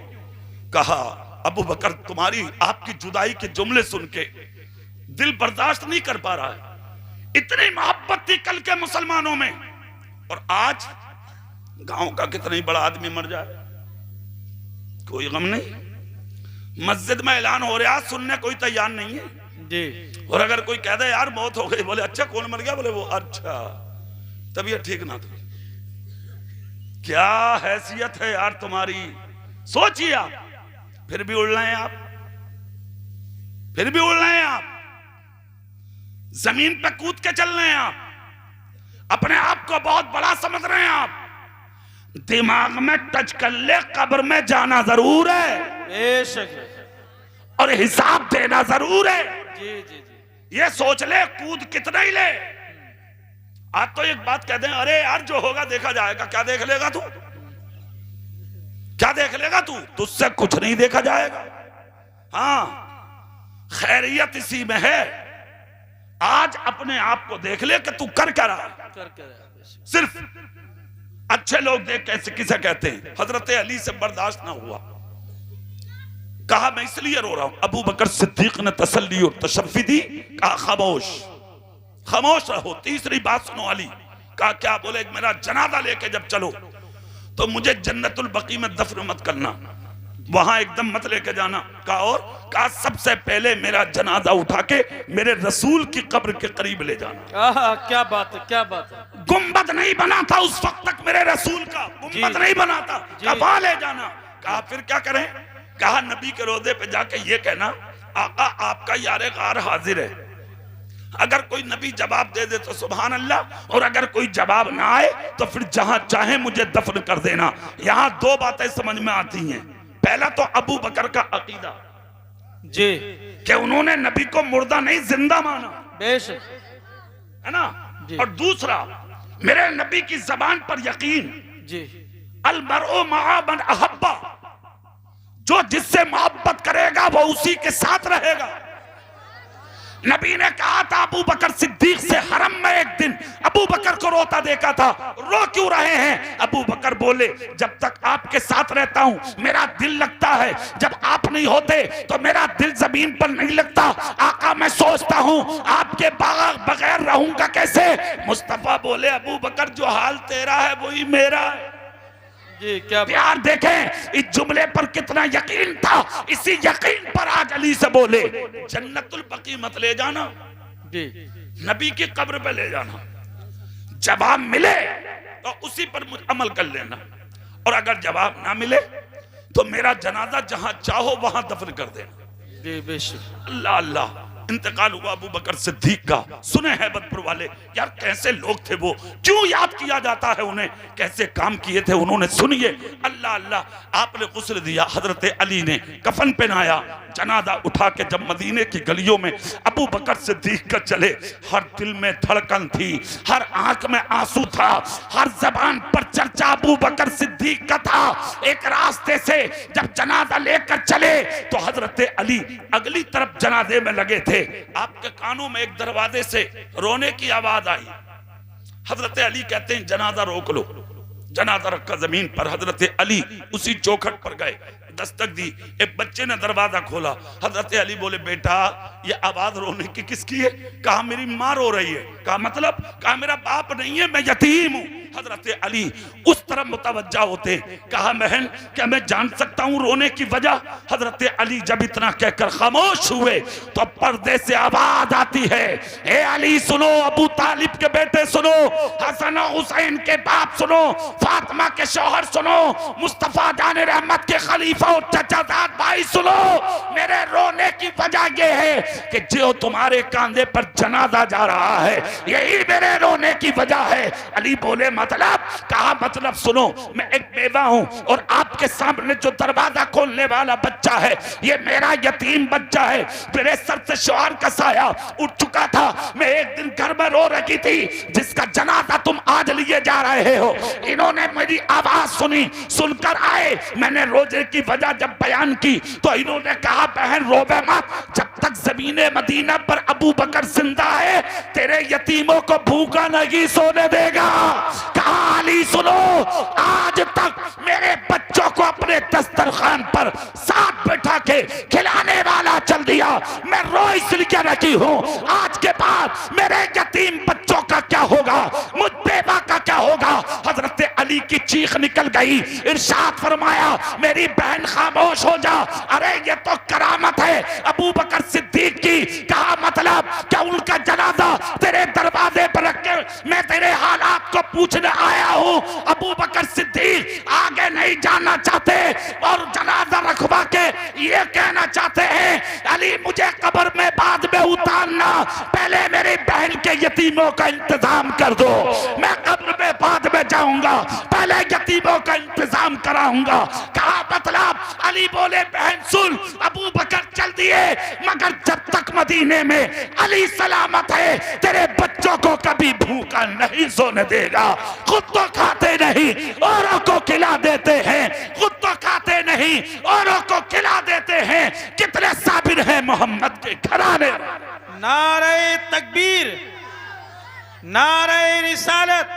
कहा अबू बकर तुम्हारी आपकी जुदाई के जुमले सुन के दिल बर्दाश्त नहीं कर पा रहा है। इतनी मोहब्बत थी कल के मुसलमानों में, और आज गांव का कितना ही बड़ा आदमी मर जाए कोई गम नहीं। मस्जिद में ऐलान हो रहा, सुनने कोई तैयार नहीं है
जी।
और अगर कोई कह दे यार मौत हो गई, बोले अच्छा कौन मर गया, बोले वो अच्छा तबीयत ठीक ना थी। क्या हैसियत है यार तुम्हारी, सोचिए आप। फिर भी उड़ रहे हैं आप, फिर भी उड़ रहे हैं आप, जमीन पे कूद के चल रहे हैं आप, अपने आप को बहुत बड़ा समझ रहे हैं आप। दिमाग में टच कर ले, कब्र में जाना जरूर है,
बेशक,
और हिसाब देना जरूर है।
जी जी जी।
ये सोच ले कूद कितना ही ले। आज तो एक बात कह दें, अरे यार जो होगा देखा जाएगा। क्या देख लेगा तू, क्या देख लेगा तू, तुझसे कुछ नहीं देखा जाएगा। हाँ, खैरियत इसी में है, आज अपने आप को देख ले कि तू कर क्या रहा है। सिर्फ अच्छे लोग देख कैसे किसे कहते हैं। हजरत अली से बर्दाश्त ना हुआ, कहा मैं इसलिए रो रहा हूं। अबू बकर सिद्दीक ने तसल्ली और तशफ़ी दी, कहा खामोश खामोश रहो। तीसरी बात सुनो अली, कहा क्या, बोले मेरा जनाजा लेके जब चलो तो मुझे जन्नतुल बकी में दफन मत करना, वहां एकदम मत लेके जाना। कहा और, कहा सबसे पहले मेरा जनाजा उठा के मेरे रसूल की कब्र के करीब ले जाना।
क्या बात है, क्या बात है।
गुंबद नहीं बना था उस वक्त तक मेरे रसूल का, गुंबद नहीं बना था, कहा ले जाना। कहा फिर क्या करें, कहा नबी के रोदे पे जाके ये कहना आका आपका यारे गार हाजिर है। अगर कोई नबी जवाब दे दे तो सुभान अल्लाह, और अगर कोई जवाब ना आए तो फिर जहां चाहे मुझे दफन कर देना। यहां दो बातें समझ में आती हैं। पहला तो अबू बकर का अकीदा
जी,
कि उन्होंने नबी को मुर्दा नहीं जिंदा माना,
बेशक,
है ना। और दूसरा मेरे नबी की जबान पर यकीन
जी,
अल मरओ मआ मन अहब्बा, जो जिससे मोहब्बत करेगा वो उसी के साथ रहेगा। नबी ने कहा था अबू बकर सिद्दीक से, हरम में एक दिन अबू बकर को रोता देखा था, रो क्यों रहे हैं। अबू बकर बोले जब तक आपके साथ रहता हूं मेरा दिल लगता है, जब आप नहीं होते तो मेरा दिल जमीन पर नहीं लगता। आका मैं सोचता हूं आपके बगैर रहूंगा कैसे। मुस्तफा बोले अबू बकर जो हाल तेरा है वही मेरा है।
जी, क्या
प्यार देखें इस जुमले पर कितना यकीन था। इसी यकीन पर आज अली से बोले जन्नतुल बकी मत ले जाना,
जी,
नबी की कब्र पे ले जाना। जवाब मिले तो उसी पर अमल कर लेना, और अगर जवाब ना मिले तो मेरा जनाजा जहां चाहो वहां दफन कर देना।
जी, बेशक।
अल्लाह अल्लाह। इंतकाल हुआ अबू बकर सिद्दीक का। सुने हैबतपुर वाले, यार कैसे लोग थे वो, क्यों याद किया जाता है उन्हें, कैसे काम किए थे उन्होंने। सुनिए, अल्लाह अल्लाह। आपने गुस्ल दिया, हजरत अली ने कफन पहनाया, जनाजा उठा के जब मदीने की गलियों में अबू बकर सिद्दीक का चले, हर दिल में धड़कन थी, हर आंख में आंसू था, हर जबान पर चर्चा अबू बकर सिद्दीक का था। एक रास्ते से जब जनाजा लेकर चले तो हजरत अली अगली तरफ जनाजे में लगे थे। आपके कानों में एक दरवाजे से रोने की आवाज आई। हजरत अली कहते हैं जनाजा रोक लो। जनाजा रखा जमीन पर, हजरत अली उसी चौखट पर गए, दस्तक दी, एक बच्चे ने दरवाजा खोला। हजरत अली बोले बेटा ये आवाज रोने की किसकी है। कहा मेरी माँ रो रही है। कहा मतलब। कहा मेरा बाप नहीं है, मैं यतीम हूं। हजरत अली उस तरफ मुतवज्जा होते, कहा बहन क्या मैं जान सकता हूं रोने की वजह। हजरत अली जब इतना कहकर खामोश हुए तो पर्दे से आवाज आती है, ए अली सुनो, अबू तालिब के बेटे सुनो, हसन और हुसैन के बाप सुनो, फातिमा के शौहर सुनो, मुस्तफा जान रहमत के खलीफा और चचाजाद भाई सुनो, मेरे रोने की वजह यह है कि जो तुम्हारे कांधे पर जनाजा जा रहा है यही मेरे रोने की वजह है। अली बोले मतलब। कहा मतलब सुनो, मैं एक बेवा हूं और आपके सामने जो दरवाजा खोलने वाला बच्चा है ये मेरा यतीम बच्चा है। मेरे सर से शौहर का साया उठ चुका था। मैं एक दिन घर में रो रही थी, जिसका जनाजा तुम आज लिए जा रहे हो। इन्होंने मेरी आवाज सुनी, सुनकर आए। मैंने रोजे की वजह जब बयान की तो इन्होंने कहा बहन रोबे मत, जब तक ज़मीने मदीना पर अबू बकर जिंदा है तेरे यतीमों को भूखा नहीं सोने देगा। कहा अली सुनो, आज तक मेरे बच्चों को अपने दस्तरखान पर मैं रो इसलिए रही हूँ, आज के बाद मेरे यतीम बच्चों का क्या होगा, मुझ बेवा का क्या होगा। हजरत अली की चीख निकल गई, इरशाद फरमाया मेरी बहन खामोश हो जा, अरे ये तो करामत है अबू बकर सिद्दीक की। कहा मतलब क्या उनका जनाजा तेरे दरवाजे पर रख के मैं तेरे हालात को पूछने आया हूँ। अबू बकर सिद्दीक आगे नहीं जाना चाहते और जनाजा रखवा के ये कहना चाहते हैं अली मुझे कब्र में बाद में उतारना, पहले मेरी बहन के यतीमों का इंतजाम कर दो, मैं कब्र में बाद में जाऊंगा, पहले यतीमों का इंतजाम कराऊंगा। कहा मतलब अली बोले बहन सुन, अबू बकर चल दिए मगर जब तक मदीने में अली सलामत है तेरे बच्चों को कभी भूखा नहीं सोने देगा। खुद तो खाते नहीं औरों को खिला देते हैं, खुद तो खाते नहीं औरों को खिला देते हैं। कितने साबिर हैं मोहम्मद के घराने।
नारे तकबीर, नारे रिसालत,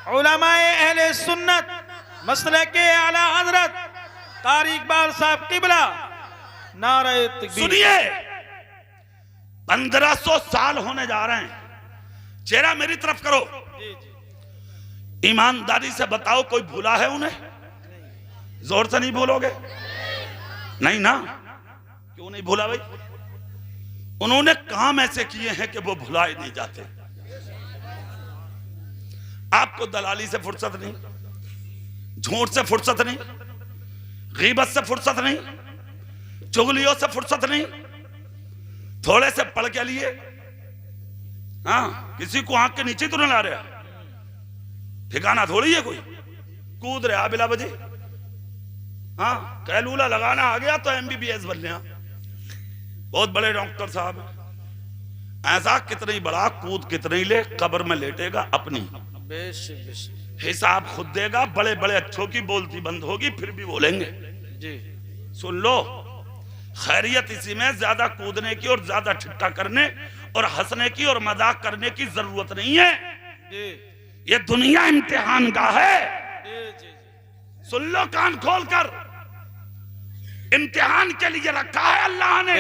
उलमाए अहले सुन्नत, मसलके आला हजरत कारी इकबाल साहब किबला, नारे तकबीर।
सुनिए 1500 साल होने जा रहे हैं, चेहरा मेरी तरफ करो, ईमानदारी से बताओ कोई भूला है उन्हें? जोर से नहीं बोलोगे? नहीं ना? क्यों नहीं भूला भाई? उन्होंने काम ऐसे किए हैं कि वो भुलाए नहीं जाते। आपको दलाली से फुर्सत नहीं, झूठ से फुर्सत नहीं, गीबत से फुर्सत नहीं, चुगलियों से फुर्सत नहीं, थोड़े से पढ़ के लिए हाँ किसी को आंख के नीचे तो न ला रहा, ठिकाना थोड़ी है कोई, कूद रहा बिला बजे। हाँ कैलूला लगाना आ गया तो MBBS बन लिया, बहुत बड़े डॉक्टर साहब। ऐसा कितना ही बड़ा कूद कितने ही ले, कब्र में लेटेगा अपनी, हिसाब खुद देगा। बड़े बड़े अच्छों की बोलती बंद होगी फिर भी बोलेंगे जी। सुन लो, खैरियत इसी में ज्यादा कूदने की और ज्यादा ठिट्ठा करने और हंसने की और मजाक करने की जरूरत नहीं है जी। ये दुनिया इम्तिहान का है जी। सुन लो कान खोल कर, इम्तिहान के लिए रखा है अल्लाह ने।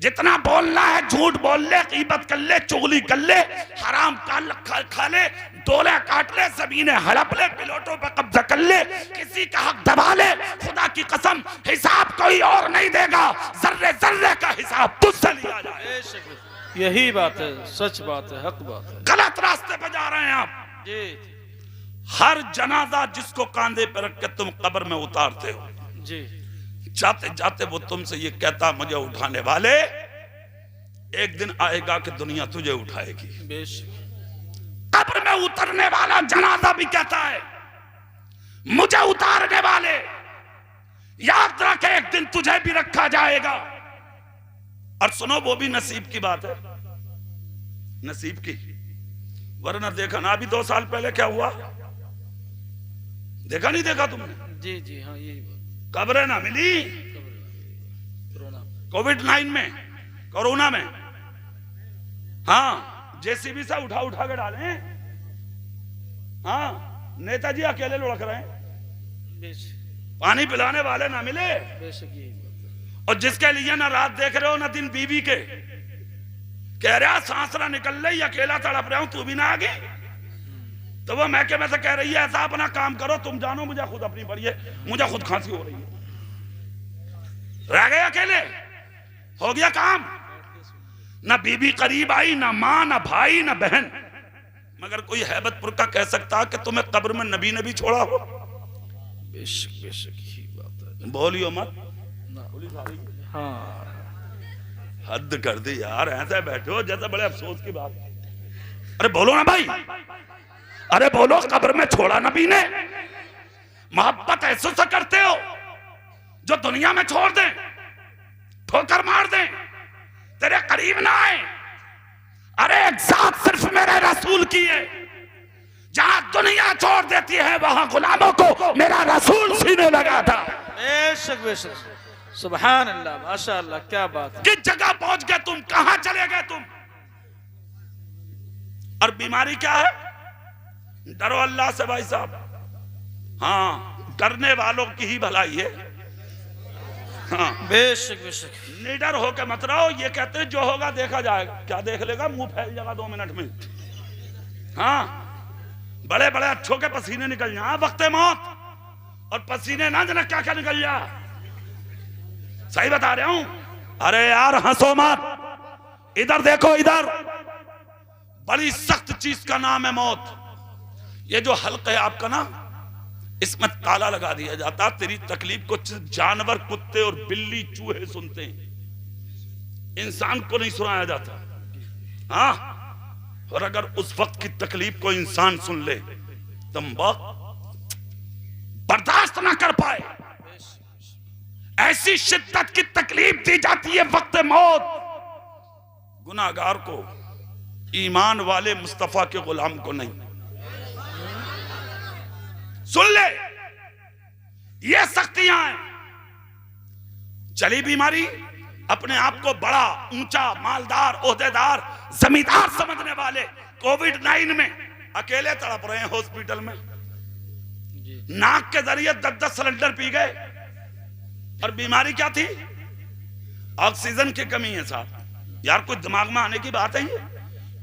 जितना बोलना है झूठ बोल ले, गीबत कर ले, चुगली कर ले, हराम खा ले, डोले काट ले, जमीनें हड़प ले, पिलोटों पर कब्जा कर ले, किसी का हक दबा ले, खुदा की कसम हिसाब कोई और नहीं देगा, जर्रे जर्रे का हिसाब तुझसे लिया जाए।
यही बात है, सच बात है, हक बात है।
गलत रास्ते पे जा रहे हैं आप जी। हर जनाजा जिसको कांधे पर रख के तुम कब्र में उतारते हो जी, जाते जाते वो तुमसे ये कहता मुझे उठाने वाले, एक दिन आएगा कि दुनिया तुझे उठाएगी। कब्र में उतरने वाला जनाजा भी कहता है मुझे उतारने वाले, याद रख एक दिन तुझे भी रखा जाएगा। और सुनो वो भी नसीब की बात है, नसीब की, वरना देखा ना अभी 2 साल पहले क्या हुआ, देखा नहीं देखा तुमने?
जी जी हाँ यही बात।
कब्रें ना मिली कोविड-19 में, कोरोना में। हाँ JCB से उठा उठा के डाले। हाँ नेताजी अकेले लुढ़क रहे हैं, पानी पिलाने वाले ना मिले। और जिसके लिए ना रात देख रहे हो ना दिन बीवी के, कह रहा सांस ना निकल रही, अकेला तड़प रहा हूं, तू भी ना आ गई। तो वो महकमे से कह रही है ऐसा अपना काम करो, तुम जानो मुझे खुद अपनी पड़ी है, मुझे खुद खांसी हो रही है, रह गए अकेले, हो गया काम। ना बीबी करीब आई, ना माँ, ना भाई, ना बहन। मगर कोई हैबतपुर का कह सकता कि तुम्हें कब्र में नबी नबी छोड़ा हो?
बेशक बेशक ही बात है।
बोलियो मत
ना।
पुलिस आ रही है।
हाँ
हद कर दी यार, ऐसे बैठे हो जैसे बड़े अफसोस की बात। अरे बोलो ना भाई, अरे बोलो, कब्र में छोड़ा नबी ने। मोहब्बत ऐसे से करते हो जो दुनिया में छोड़ दें, ठोकर मार दें, तेरे करीब ना आए। अरे एक साथ सिर्फ मेरे रसूल की है, जहां दुनिया छोड़ देती है वहां गुलामों को मेरा रसूल सीने लगा था।
बेशक बेशक, सुभान अल्लाह, माशा अल्लाह, क्या बात है।
किस जगह पहुंच गए तुम, कहां चले गए तुम? और बीमारी क्या है? डरो अल्लाह से भाई साहब। हाँ डरने वालों की ही भलाई है। हाँ,
बेशक बेशक।
निडर होके मत रहो। ये कहते हैं जो होगा देखा जाएगा। क्या देख लेगा? मुंह फैल जाएगा 2 मिनट में। हाँ, बड़े बड़े अच्छों के पसीने निकल जाए वक्त मौत, और पसीने ना जना क्या क्या निकल जा। सही बता रहा हूं। अरे यार हंसो मत, इधर देखो इधर। बड़ी सख्त चीज का नाम है मौत। ये जो हल्क है आपका ना, इसमें ताला लगा दिया जाता। तेरी तकलीफ को जानवर, कुत्ते और बिल्ली चूहे सुनते हैं, इंसान को नहीं सुनाया जाता। हाँ, और अगर उस वक्त की तकलीफ को इंसान सुन ले तो बर्दाश्त ना कर पाए। ऐसी शिद्दत की तकलीफ दी जाती है वक्त मौत गुनाहगार को, ईमान वाले मुस्तफा के गुलाम को नहीं। सुन ले, ये सख्तियां हैं। चली बीमारी, अपने आप को बड़ा ऊंचा, मालदार, ओहदेदार, जमींदार समझने वाले कोविड-19 में अकेले तड़प रहे हैं हॉस्पिटल में। नाक के जरिए 10-10 सिलेंडर पी गए। और बीमारी क्या थी? ऑक्सीजन की कमी है साहब। यार कोई दिमाग में आने की बात है ये?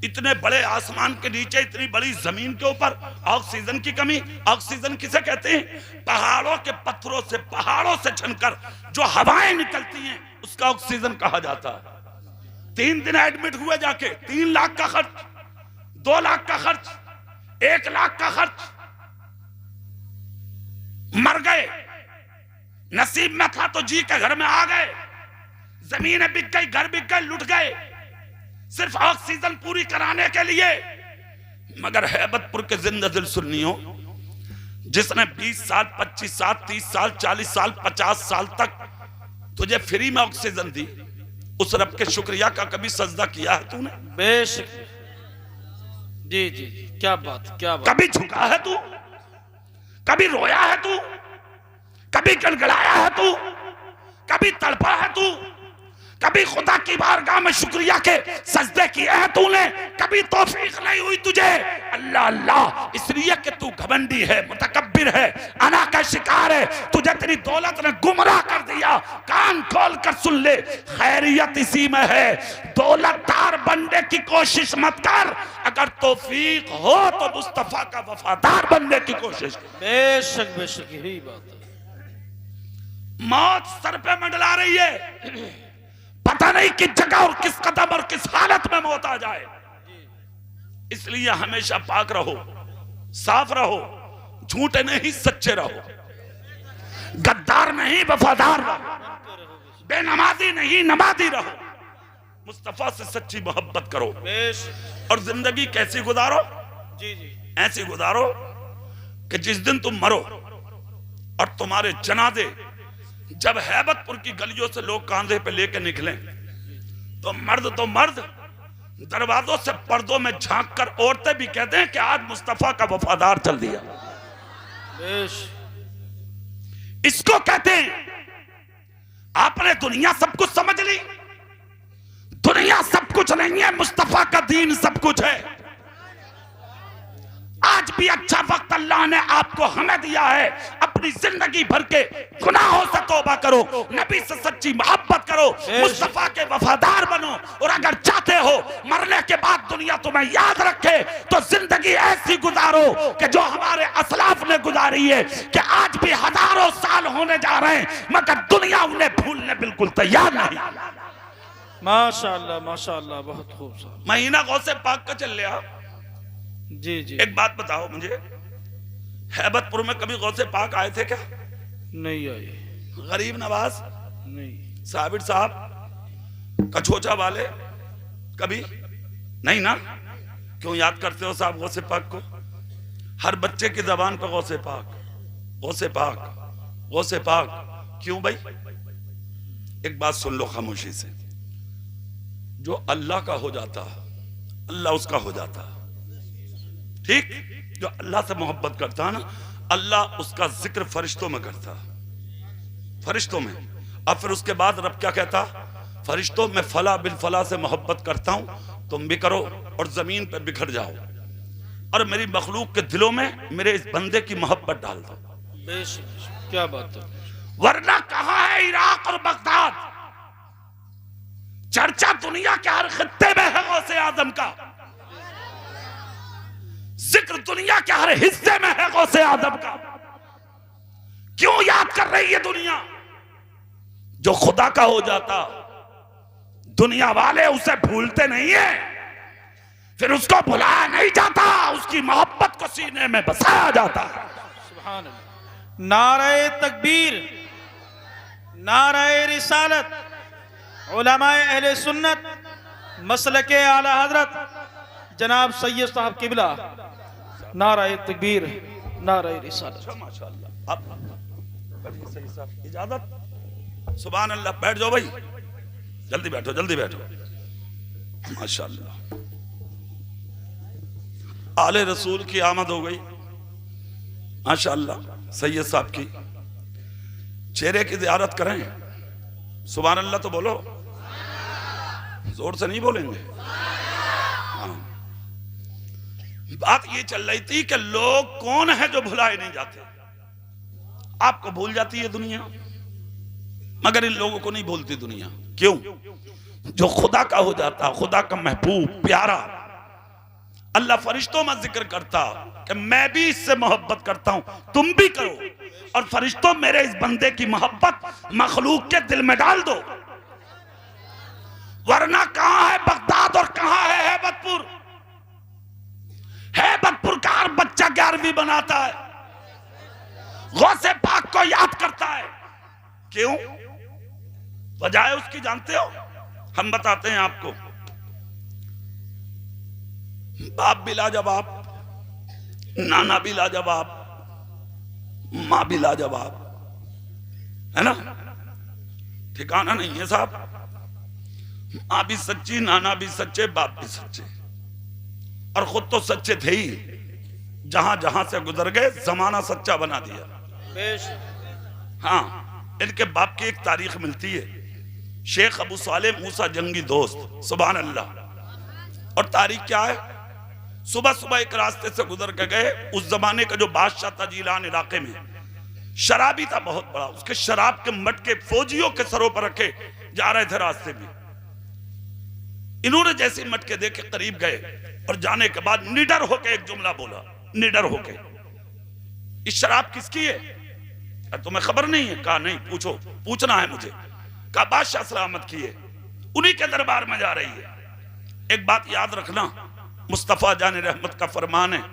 इतने बड़े आसमान के नीचे, इतनी बड़ी जमीन के ऊपर ऑक्सीजन की कमी। ऑक्सीजन किसे कहते हैं? पहाड़ों के पत्थरों से, पहाड़ों से छनकर जो हवाएं निकलती हैं उसका ऑक्सीजन कहा जाता है। 3 दिन एडमिट हुए जाके, 3 लाख का खर्च, 2 लाख का खर्च, 1 लाख का खर्च। मर गए, नसीब में था तो जी के घर में आ गए। जमीनें बिक गई, घर बिक गए, लुट गए, सिर्फ ऑक्सीजन पूरी कराने के लिए। मगर हैबतपुर के जिंदा दिल सुन्नियों, जिसने 20 साल, 25 साल, 30 साल, 40 साल, 50 साल तक तुझे फ्री में ऑक्सीजन दी, उस रब के शुक्रिया का कभी सजदा किया है तूने?
बेशक। जी जी, क्या बात, क्या बात।
कभी झुका है तू? कभी रोया है तू? कभी गड़गड़ाया है तू? कभी तड़पा है तू? कभी खुदा की बारगाह में शुक्रिया के सजदे किए हैं तूने? कभी तौफीक नहीं हुई तुझे? अल्लाह अल्लाह इसलिए कि तू घमंडी है, मुतकब्बिर है, अना का शिकार है। तुझे तेरी दौलत ने गुमराह कर दिया। कान खोल कर सुन ले, खैरियत इसी में है। दौलतदार बनने की कोशिश मत कर, अगर तौफीक हो तो मुस्तफा का वफादार बनने की कोशिश कर।
बेशक बेशक, यही बात है।
मौत सर पे मंडला रही है, पता नहीं किस जगह और किस कदम और किस हालत में मौत आ जाए। इसलिए हमेशा पाक रहो, साफ रहो, झूठे नहीं सच्चे रहो, गद्दार नहीं वफादार रहो, बेनमाजी नहीं नमाजी रहो, मुस्तफा से सच्ची मोहब्बत करो। और जिंदगी कैसी गुजारो?
जी जी,
ऐसी गुजारो कि जिस दिन तुम मरो और तुम्हारे जनाजे जब हैबतपुर की गलियों से लोग कांधे पे लेके निकले, तो मर्द दरवाजों से पर्दों में झांक कर औरतें भी कहते हैं कि आज मुस्तफा का वफादार चल दिया। इसको कहते हैं, आपने दुनिया सब कुछ समझ ली। दुनिया सब कुछ नहीं है, मुस्तफा का दीन सब कुछ है। आज भी अच्छा वक्त अल्लाह ने आपको हमें दिया है। अपनी जिंदगी भर के गुनाहों से तौबा करो, नबी से सच्ची मोहब्बत करो, मुस्तफा के वफादार बनो। और अगर चाहते हो मरने के बाद दुनिया तुम्हें याद रखे, तो जिंदगी ऐसी गुजारो कि जो हमारे असलाफ ने गुजारी है, कि आज भी हजारों साल होने जा रहे हैं मगर दुनिया उन्हें भूलने बिल्कुल तैयार नहीं।
माशाअल्लाह माशाअल्लाह, बहुत खूब।
महीना गौसे पाक का चल लिया।
जी जी,
एक बात बताओ मुझे, हैबतपुर में कभी गौसे पाक आए थे क्या?
नहीं आए।
गरीब नवाज
नहीं,
साबिर साहब, कछोचा वाले कभी नहीं ना? क्यों याद करते हो साहब गौसे पाक को? हर बच्चे की जबान पर गौसे पाक, गौसे पाक, गौसे पाक। क्यों भाई? एक बात सुन लो खामोशी से, जो अल्लाह का हो जाता अल्लाह उसका हो जाता, ठीक? जो अल्लाह से मोहब्बत करता है ना, अल्लाह उसका जिक्र फरिश्तों में करता, फरिश्तों में। और फिर उसके बाद रब क्या कहता? फरिश्तों में फला बिल फला से मोहब्बत करता हूं, तुम भी करो और जमीन पे बिखर जाओ, और मेरी मखलूक के दिलों में मेरे इस बंदे की मोहब्बत डाल दो।
क्या बात है।
वरना कहां है इराक और बगदाद? चर्चा दुनिया के हर खित्ते में है गौसे आजम का, जिक्र दुनिया के हर हिस्से में है गौसे आजम का। क्यों याद कर रही है दुनिया? जो खुदा का हो जाता दुनिया वाले उसे भूलते नहीं है, फिर उसको भुलाया नहीं जाता, उसकी मोहब्बत को सीने में बसाया जाता है।
सुभान अल्लाह। नारे तकबीर, नारे रिसालत, उलमाए अहले सुन्नत मसलके आला हजरत जनाब सैयद साहब किबला, नारे तकबीर, नारे रिसालत।
माशाअल्लाह। अब बैठिए सही साहब, इजाजत। सुभान अल्लाह। बैठ जाओ भाई, जल्दी बैठो, जल्दी बैठो। माशाअल्लाह। आले रसूल की आमद हो गई माशाअल्लाह। सैयद साहब की चेहरे की ज़ियारत करें। सुभान अल्लाह तो बोलो, जोर से नहीं बोलेंगे। हाँ। बात ये चल रही थी कि लोग कौन है जो भुलाए नहीं जाते। आपको भूल जाती है दुनिया, मगर इन लोगों को नहीं भूलती दुनिया। क्यों? जो खुदा का हो जाता, खुदा का महबूब प्यारा, अल्लाह फरिश्तों में जिक्र करता कि मैं भी इससे मोहब्बत करता हूं, तुम भी करो, और फरिश्तों मेरे इस बंदे की मोहब्बत मखलूक के दिल में डाल दो। वरना कहां है बगदाद और कहां है हैबतपुर? हैबतपुर का हर बच्चा 11वीं बनाता है, गौसे पाक को याद करता है। क्यों? वजह उसकी जानते हो? हम बताते हैं आपको। बाप भी लाजवाब, नाना भी लाजवाब, माँ भी लाजवाब, है ना? ठिकाना नहीं है साहब। माँ भी सच्ची, नाना भी सच्चे, बाप भी सच्चे, और खुद तो सच्चे थे ही। जहां जहां से गुजर गए जमाना सच्चा बना दिया। हाँ, इनके बाप की एक तारीख मिलती है, शेख अबू सालेह मूसा जंगी दोस्त। सुभान अल्लाह। और तारीख क्या है? सुबह सुबह एक रास्ते से गुजर के गए। उस जमाने का जो बादशाह था जीलान इलाके में, शराबी था बहुत बड़ा। उसके शराब के मटके फौजियों के सरों पर रखे जा रहे थे रास्ते में। इन्होंने जैसे मटके देख के करीब गए और जाने के बाद निडर होके एक जुमला बोला, निडर होके, इस शराब किसकी है? तुम्हें खबर नहीं है? कहा नहीं, पूछो, पूछना है मुझे। कहा बादशाह सलामत की है, उन्हीं के दरबार में जा रही है। एक बात याद रखना, मुस्तफा जाने रहमत का फरमान है,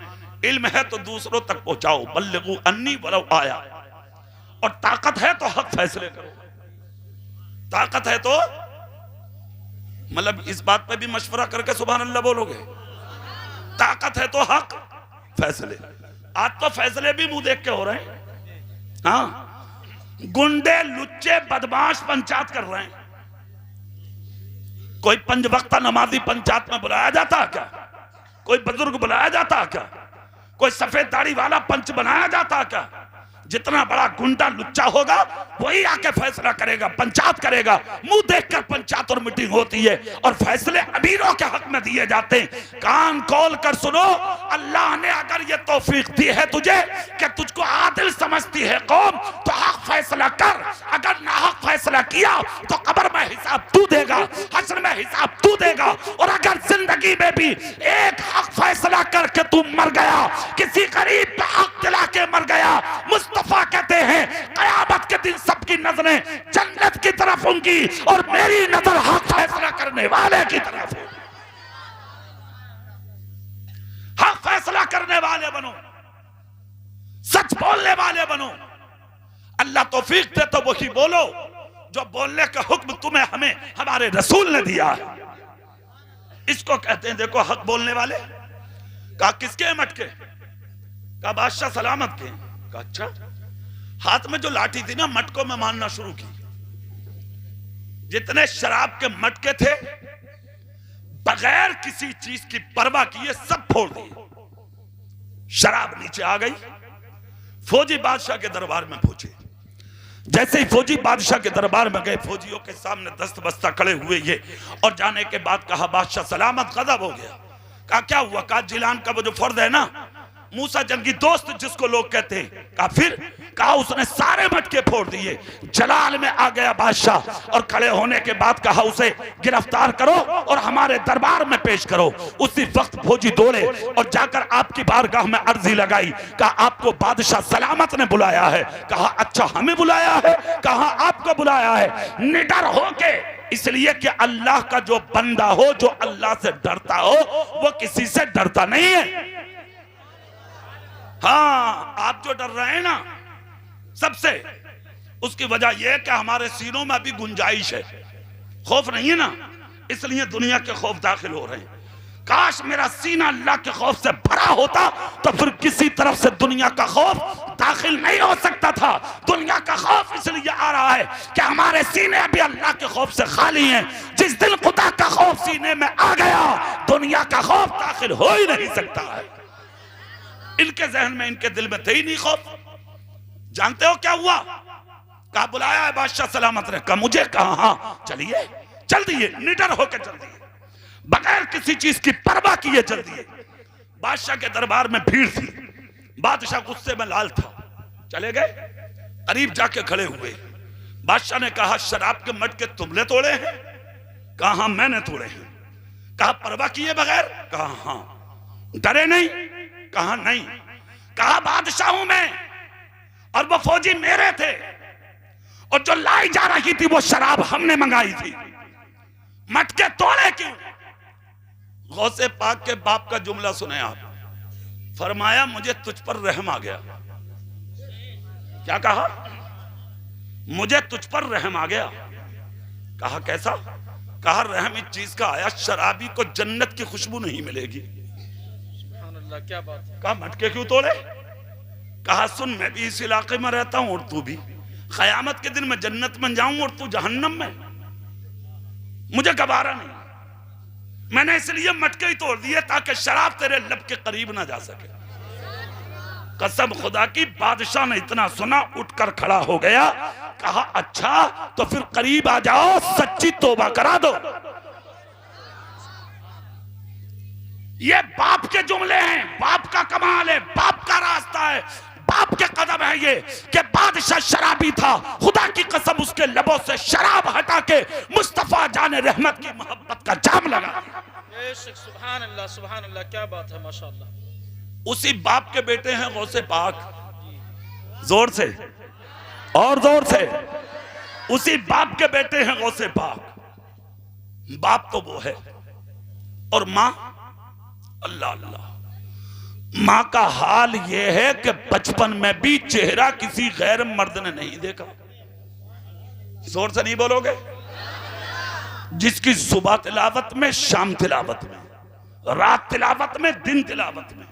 इल्म है तो दूसरों तक पहुंचाओ, बल्लिगू अन्नी वलो आया। और ताकत है तो हक फैसले करो। ताकत है तो मतलब इस बात पे भी मशवरा करके सुभान अल्लाह बोलोगे। ताकत है तो हक फैसले। आज तो फैसले भी मुंह देख के हो रहे हैं। हाँ, गुंडे लुच्चे बदमाश पंचायत कर रहे हैं। कोई 5 वक्ता नमाजी पंचायत में बुलाया जाता है क्या? कोई बुजुर्ग बुलाया जाता है क्या? कोई सफेद दाढ़ी वाला पंच बनाया जाता है क्या? जितना बड़ा गुंडा लुच्चा होगा वही आके फैसला करेगा, पंचायत करेगा। मुंह देखकर पंचायत और मीटिंग होती है और फैसले अमीरों के हक में दिए जाते हैं। कान खोल कर सुनो, अल्लाह ने अगर ये तौफीक दी है तुझे कि तुझको आदिल समझती है कौम, तो हक फैसला कर। अगर नाहक फैसला किया तो कब्र में हिसाब तू देगा, हश्र में हिसाब तू देगा। और अगर जिंदगी में भी एक हक फैसला करके तू मर गया, किसी गरीब पे हक दिला के मर गया, मुस्तफा कहते हैं कयामत के दिन सबकी नजरें जन्नत की तरफ होंगी और मेरी नजर हक फैसला करने वाले की तरफ होगी। हक फैसला करने वाले बनो, सच बोलने वाले बनो। अल्लाह तौफीक दे तो वही बोलो जो बोलने का हुक्म तुम्हें हमें हमारे रसूल ने दिया है। इसको कहते हैं देखो हक बोलने वाले। कहा किसके मटके? कहा बादशाह सलामत के। कहा अच्छा। हाथ में जो लाठी थी ना, मटकों में मारना शुरू की। जितने शराब के मटके थे बगैर किसी चीज की परवाह किए सब फोड़ दिए। शराब नीचे आ गई। फौजी बादशाह के दरबार में पहुंचे। जैसे ही फौजी बादशाह के दरबार में गए, फौजियों के सामने दस्त बस्ता खड़े हुए ये, और जाने के बाद कहा बादशाह सलामत। गजब हो गया। कहा क्या हुआ? कहा जिलान का वो जो फर्द है ना, मूसा जंगी दोस्त जिसको लोग कहते हैं, कहा फिर, कहा उसने सारे मटके फोड़ दिए, जलाल में आ गया बादशाह और खड़े होने के बाद कहा उसे गिरफ्तार करो और हमारे दरबार में पेश करो। उसी वक्त फौजी दौड़े और जाकर आपकी बारगाह में अर्जी लगाई, कहा आपको बादशाह सलामत ने बुलाया है। कहा अच्छा हमें बुलाया है? कहा आपको बुलाया है। निडर होके, इसलिए कि अल्लाह का जो बंदा हो, जो अल्लाह से डरता हो, वो किसी से डरता नहीं है। हाँ, आप जो डर रहे हैं ना सबसे, उसकी वजह यह है कि हमारे सीनों में अभी गुंजाइश है, खौफ नहीं है ना, इसलिए दुनिया के खौफ दाखिल हो रहे हैं। काश मेरा सीना अल्लाह के खौफ से भरा होता तो फिर किसी तरफ से दुनिया का खौफ दाखिल नहीं हो सकता था। दुनिया का खौफ इसलिए आ रहा है कि हमारे सीने अभी अल्लाह के खौफ से खाली हैं। जिस दिन खुदा का खौफ सीने में आ गया, दुनिया का खौफ दाखिल हो ही नहीं सकता है। इनके जहन में, इनके दिल में थे ही नहीं खौफ। जानते हो क्या हुआ? कहा बुलाया है बादशाह सलामत ने। कहा मुझे? कहा हाँ चलिए, चल दिए, निडर होकर चल दिए, बगैर किसी चीज की परवाह किए चल दिए। बादशाह के दरबार में भीड़ थी, बादशाह गुस्से में लाल था, चले गए, करीब जाके खड़े हुए। बादशाह ने कहा शराब के मटके तुमने तोड़े हैं? कहा हाँ मैंने तोड़े हैं। कहा परवाह किए बगैर? कहा हाँ। डरे नहीं? कहा नहीं। कहा बादशाह हूं मैं और वो फौजी मेरे थे, और जो लाई जा रही थी वो शराब हमने मंगाई थी, मटके तोड़े क्यों? गौसे पाक के बाप का जुमला सुने आप। फरमाया मुझे तुझ पर रहम आ गया। क्या कहा? मुझे तुझ पर रहम आ गया। कहा कैसा? कहा रहम इस चीज का आया, शराबी को जन्नत की खुशबू नहीं मिलेगी।
क्या बात है?
कहा मटके क्यों तोड़े? कहा सुन, मैं भी इस इलाके में रहता हूं और तू भी। क़यामत के दिन मैं जन्नत में जाऊं और तू जहन्नम में, मुझे गवारा नहीं। मैंने इसलिए मटके ही तोड़ दिए ताकि शराब तेरे लब के करीब ना जा सके। कसम खुदा की, बादशाह ने इतना सुना, उठकर खड़ा हो गया। कहा अच्छा तो फिर करीब आ जाओ, सच्ची तौबा करा दो। ये बाप के जुमले हैं, बाप का कमाल है, बाप का रास्ता है, बाप के कदम है ये कि बादशाह शराबी था। खुदा की कसम उसके लबों से शराब हटा के मुस्तफा जाने रहमत की मोहब्बत का जाम लगा।
सुभान अल्लाह, सुभान अल्लाह, क्या बात है, माशाअल्लाह।
उसी बाप के बेटे हैं गौसे पाक। जोर से और जोर से, उसी बाप के बेटे हैं गौसे पाक। बाप तो वो है, और मां अल्लाह अल्लाह। मां का हाल यह है कि बचपन में भी चेहरा किसी गैर मर्द ने नहीं देखा। जोर से नहीं बोलोगे? जिसकी सुबह तिलावत में, शाम तिलावत में, रात तिलावत में, दिन तिलावत में।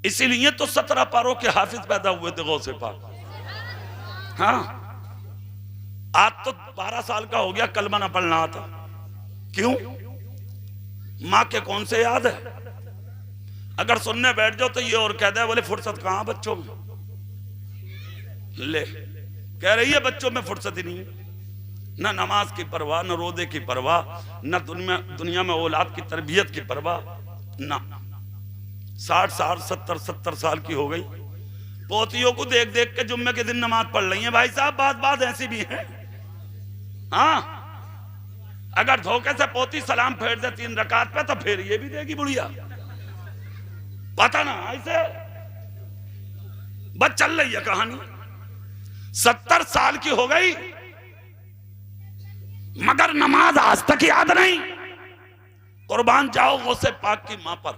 इसीलिए तो 17 पारों के हाफिज पैदा हुए थे गौसे पाक। हाँ, आज तो 12 साल का हो गया, कलमा ना पढ़ना आता। क्यों? मां के कौन से याद है? अगर सुनने बैठ जाओ तो ये और कह दे बोले फुर्सत कहां बच्चों में। ले कह रही है बच्चों में फुर्सत ही नहीं है, ना नमाज की परवाह, न रोदे की परवाह, न दुनिया में औलाद की तरबियत की परवाह, ना। 60 साल 70 साल की हो गई, पोतियों को देख देख के जुम्मे के दिन नमाज पढ़ रही है। भाई साहब बात ऐसी भी है। हाँ, अगर धोखे से पोती सलाम फेर दे 3 रकात पे तो फिर ये भी देगी बुढ़िया, पता ना, ऐसे बस चल रही है कहानी। 70 साल की हो गई मगर नमाज आज तक याद नहीं। कुर्बान जाओ गौसे पाक की मां पर।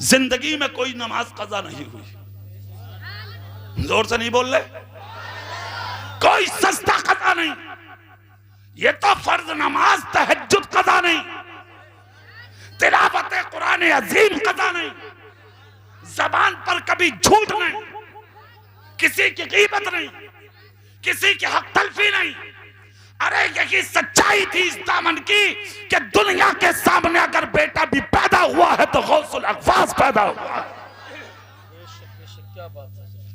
जिंदगी में कोई नमाज कज़ा नहीं हुई। जोर से नहीं बोल रहे? कोई सस्ता कज़ा नहीं। ये तो फर्ज नमाज तहज्जुद कज़ा नहीं, तिलावत कुरान अजीम कज़ा नहीं, जबान पर कभी झूठ नहीं, किसी की गीबत नहीं, किसी की हक तलफी नहीं। अरे यही सच्चाई थी इस दामन की कि दुनिया के सामने अगर बेटा भी पैदा हुआ है तो गौसुल अक़वास पैदा हुआ है।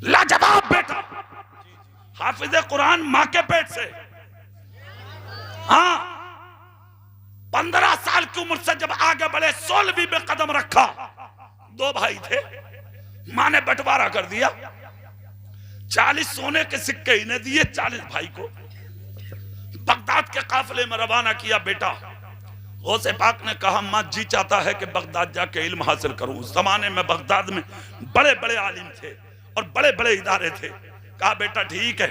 लाजवाब बेटा, हाफिज़े कुरान मां के पेट से। हाँ, 15 साल की उम्र से जब आगे बढ़े 16वीं में कदम रखा, 2 भाई थे, मां ने बंटवारा कर दिया, 40 सोने के सिक्के इन्हें दिए, 40 भाई को। बगदाद के काफिले में रवाना किया। बेटा गौसे पाक ने कहा, मां जी चाहता है कि बगदाद जाके इल्म हासिल करूं। उस जमाने में बगदाद में बड़े बड़े आलिम थे और बड़े बड़े इदारे थे। कहा बेटा ठीक है,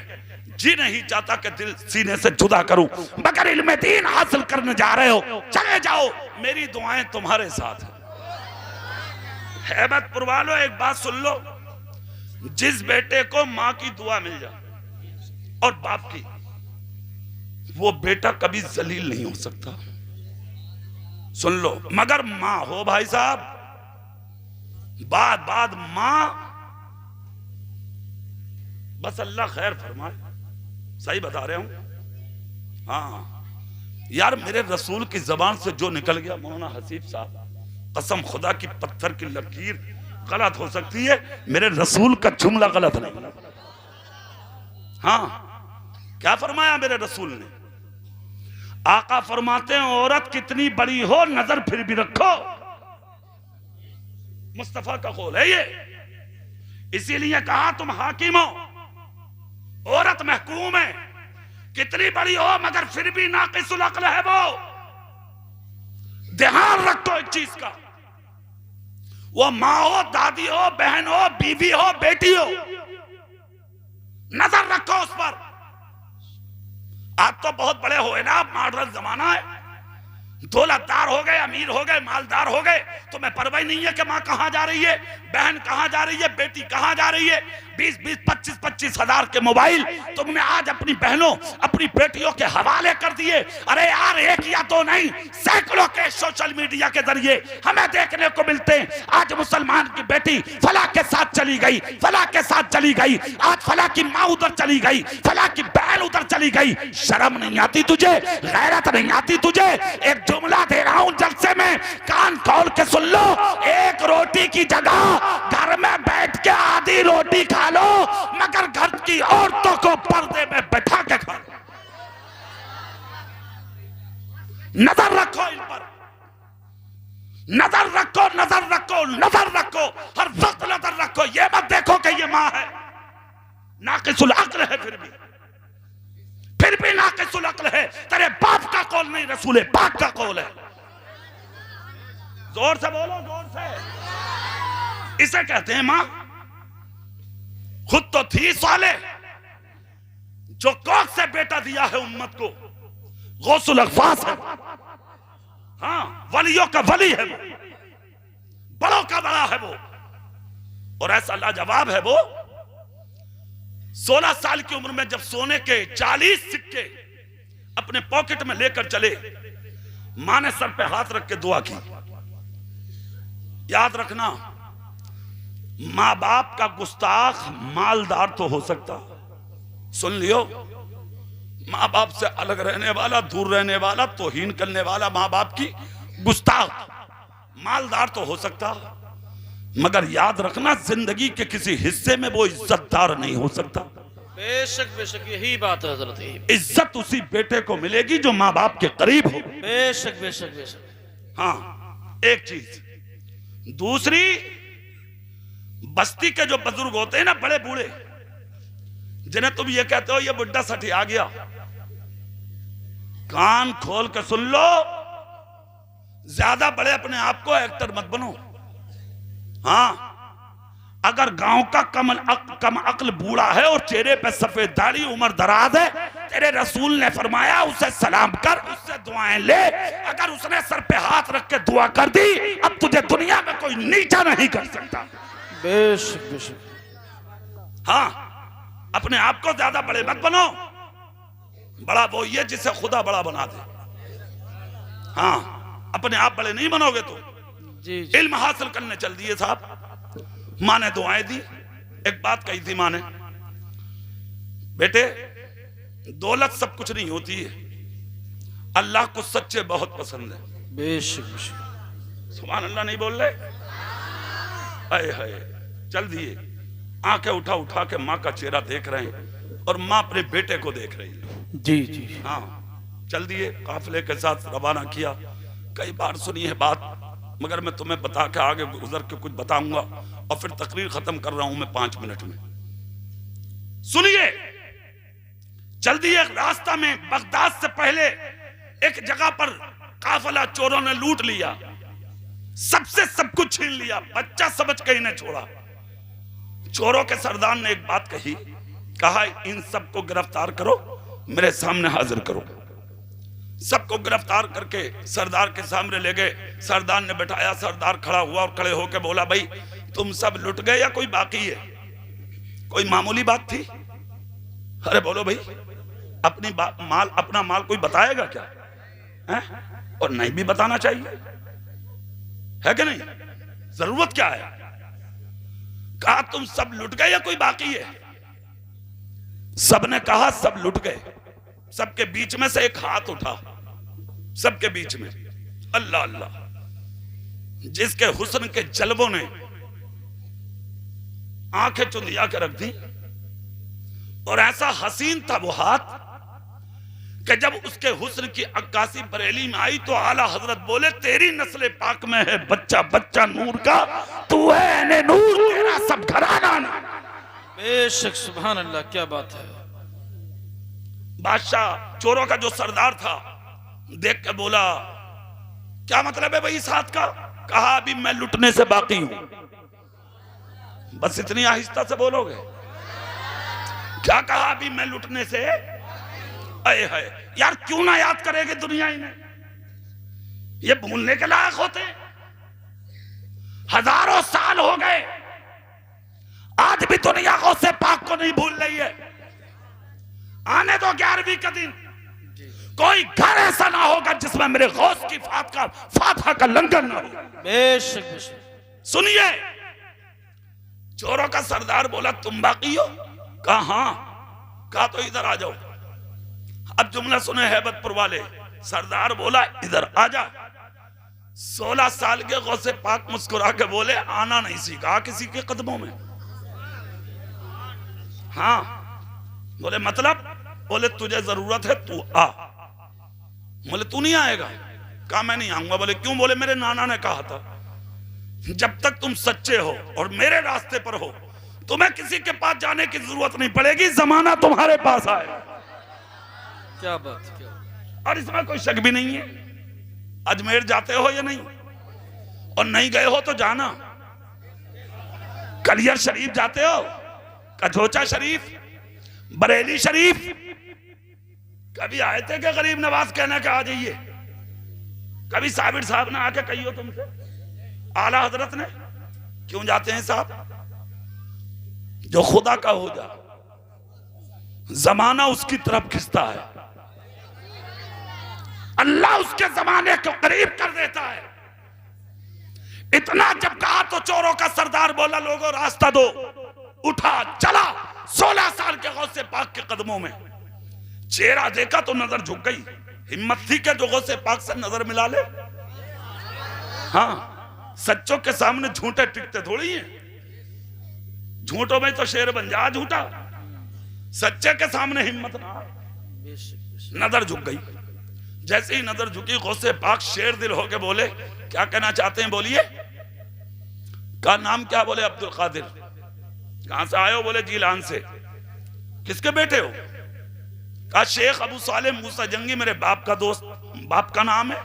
जी नहीं चाहता कि दिल सीने से जुदा करूं, मगर इल्म दीन हासिल करने जा रहे हो, चले जाओ, मेरी दुआएं तुम्हारे साथ हैं। हैबतपुर वालों एक बात सुन लो, जिस बेटे को मां की दुआ मिल जाए और बाप की, वो बेटा कभी जलील नहीं हो सकता। सुन लो, मगर मां हो भाई साहब, बाद मां, बस अल्लाह खैर फरमाए, सही बता रहे हूं। हाँ यार, मेरे रसूल की जबान से जो निकल गया, मौलाना हसीब साहब, कसम खुदा की पत्थर की लकीर गलत हो सकती है, मेरे रसूल का जुमला गलत नहीं। हाँ, क्या फरमाया मेरे रसूल ने? आका फरमाते हैं, औरत कितनी बड़ी हो नजर फिर भी रखो। मुस्तफा का कौल है ये। इसीलिए कहा तुम हाकिम हो, औरत महकूम है, कितनी बड़ी हो मगर फिर भी नाकिसुल अक्ल है वो। ध्यान रखो इस चीज का, वो माँ हो, दादी हो, बहन हो, बीवी हो, बेटी हो, नजर रखो उस पर। आज तो बहुत बड़े हुए ना, मॉडर्न जमाना है, दौलतदार हो गए, अमीर हो गए, मालदार हो गए, तुम्हें परवाह नहीं है कि माँ कहां जा रही है, बहन कहां जा रही है, बेटी कहां जा रही है। 20-20, 25-25 हजार के मोबाइल तुमने आज अपनी बहनों, अपनी बेटियों के हवाले कर दिए। अरे यार, एक या दो नहीं, सैकड़ों के सोशल मीडिया के जरिए हमें देखने को मिलते हैं। आज मुसलमान की बेटी फला के साथ चली गई, फला के साथ चली गई, आज फला की माँ उधर चली गई, फला की बहन उधर चली गई। शर्म नहीं आती तुझे? गैरत नहीं आती तुझे? एक जुमला दे रहा हूं जलसे में, कान खोल के सुन लो। एक रोटी की जगह घर में बैठ के आधी रोटी खा लो, मगर घर की औरतों को पर्दे में बैठा के खा लो। नजर रखो इन पर, नजर रखो, नजर रखो, नजर रखो, हर वक्त नजर रखो। ये मत देखो कि ये मां है, नाकिसुल अक्ल है, फिर भी नाकिसुल अक्ल है। तेरे बाप का कौल नहीं, रसूल पाक का कौल है। जोर से बोलो, जोर से। इसे कहते हैं मां। खुद तो थी साले, जो कोख से बेटा दिया है उम्मत को, गौसुल अगफास है। हाँ, वलियों का वली है वो, बड़ों का बड़ा है वो, और ऐसा लाजवाब है वो। 16 साल की उम्र में जब सोने के 40 सिक्के अपने पॉकेट में लेकर चले, मां ने सर पे हाथ रख के दुआ की। याद रखना, मां बाप का गुस्ताख मालदार तो हो सकता, सुन लियो, मां बाप से अलग रहने वाला, दूर रहने वाला, तौहीन करने वाला, मां बाप की गुस्ताख मालदार तो हो सकता, मगर याद रखना, जिंदगी के किसी हिस्से में वो इज्जतदार नहीं हो सकता।
बेशक बेशक, यही बात है हजरत।
इज्जत उसी बेटे को मिलेगी जो मां बाप के करीब हो।
बेशक बेशक बेशक।
हाँ, एक चीज। दूसरी, बस्ती के जो बुजुर्ग होते हैं ना, बड़े बूढ़े, जिन्हें तुम ये कहते हो ये बुड्ढा सठी आ गया, कान खोल के सुन लो, ज्यादा बड़े अपने आप को एक्टर मत बनो। हाँ, अगर गांव का कम अक्ल बूढ़ा है और चेहरे पे सफेद दाढ़ी, उम्र दराज है, तेरे रसूल ने फरमाया उसे सलाम कर, उससे दुआएं ले। अगर उसने सर पे हाथ रख के दुआ कर दी, अब तुझे दुनिया में कोई नीचा नहीं कर सकता।
बेशक बेशक।
हाँ, अपने आप को ज्यादा बड़े मत बनो। बड़ा वो ये जिसे खुदा बड़ा बना दे। हाँ, अपने आप बड़े नहीं बनोगे तो।
जी।
इल्म हासिल करने चल दिए साहब, मां ने दुआएं दी। एक बात कही थी मां ने, बेटे दौलत सब कुछ नहीं होती है, अल्लाह को सच्चे बहुत पसंद है।
बेशक बेशक।
सुभान अल्लाह नहीं बोल रहे? आए हाय, चल दिए, आंखें उठा उठा के माँ का चेहरा देख रहे हैं और माँ अपने बेटे को देख रही है।
जी जी।
हाँ, चल दिए, काफिले के साथ रवाना किया। कई बार सुनी है बात, मगर मैं तुम्हें बता के आगे गुजर के कुछ बताऊंगा और फिर तकरीर खत्म कर रहा हूं मैं 5 मिनट में। सुनिए, जल्दी एक रास्ता में बगदाद से पहले एक जगह पर काफिला चोरों ने लूट लिया, सबसे सब कुछ छीन लिया, बच्चा समझ के इन्हें छोड़ा। चोरों के सरदार ने एक बात कही, कहा इन सबको गिरफ्तार करो, मेरे सामने हाजिर करो। सबको गिरफ्तार करके सरदार के सामने ले गए। सरदार ने बैठाया, सरदार खड़ा हुआ और खड़े होकर बोला, भाई तुम सब लुट गए या कोई बाकी है? कोई मामूली बात थी? अरे बोलो भाई, अपना माल कोई बताएगा क्या है? और नहीं भी बताना चाहिए, है कि नहीं? जरूरत क्या है? कहा तुम सब लुट गए या कोई बाकी है? सबने कहा सब लुट गए। सबके बीच में से एक हाथ उठा, सबके बीच में, अल्लाह अल्लाह, जिसके हुस्न के जलवों ने आंखें चुंदिया के रख दी। और ऐसा हसीन था वो हाथ कि जब उसके हुस्न की अक्कासी बरेली में आई तो आला हजरत बोले, तेरी नस्ल पाक में है बच्चा बच्चा नूर का, तू है नूर, तेरा सब घराना।
बेशक, सुभान अल्लाह, क्या बात है।
बादशाह चोरों का जो सरदार था देख के बोला, क्या मतलब है भाई इस हाथ का? कहा अभी मैं लुटने से बाकी हूं। बस इतनी आहिस्ता से बोलोगे? क्या कहा? अभी मैं लुटने से। अये है यार, क्यों ना याद करेगी दुनिया इन्हें? ये भूलने के लायक होते? हजारों साल हो गए, आज भी दुनिया गौसे पाक को नहीं भूल रही है। आने दो 11वीं का दिन, कोई घर ऐसा ना होगा जिसमें मेरे गौस की फातहा का लंगर ना हो।
बेशक बेशक।
सुनिए, चोरों का सरदार बोला, तुम बाकी हो? कहा हां। कहा तो इधर आ जाओ। अब जुमला सुने हैबतपुर वाले, सरदार बोला इधर आ जा। 16 साल के गौसे पाक मुस्कुरा के बोले, आना नहीं सीखा किसी के कदमों में। हाँ। बोले मतलब? बोले तुझे जरूरत है तू आ। बोले तू नहीं आएगा? कहा मैं नहीं आऊंगा। बोले क्यों? बोले मेरे नाना ने कहा था जब तक तुम सच्चे हो और मेरे रास्ते पर हो, तुम्हें किसी के पास जाने की जरूरत नहीं पड़ेगी, जमाना तुम्हारे पास आएगा।
क्या बात, क्या।
और इसमें कोई शक भी नहीं है। अजमेर जाते हो या नहीं? और नहीं गए हो तो जाना। कलियर शरीफ जाते हो? कझोचा शरीफ, बरेली शरीफ? कभी आए थे क्या गरीब नवाज कहने के आ जाइए? कभी साबिर साहब ने आके कही हो तुमसे? आला हजरत ने? क्यों जाते हैं साहब? जो खुदा का हो जा, जमाना उसकी तरफ खिंचता है, अल्लाह उसके जमाने को करीब कर देता है। इतना जब कहा तो चोरों का सरदार बोला, लोगों रास्ता दो। उठा चला 16 साल के गौसे पाक के कदमों में। चेहरा देखा तो नजर झुक गई। हिम्मत थी कि जो गौसे पाक से नजर मिला ले? हाँ, सच्चों के सामने झूठे टिकते थोड़ी हैं। झूठों में तो शेर बन जा झूठा, सच्चे के सामने हिम्मत ना। नजर झुक गई। जैसे ही नजर झुकी, गौसे पाक शेर दिल होके बोले, क्या कहना चाहते हैं बोलिए? का नाम क्या? बोले अब्दुल कादिर। कहां से आए हो? बोले जीलान से। किसके बेटे हो? कहा शेख अबू साले मूसा जंगी मेरे बाप का दोस्त, बाप का नाम है।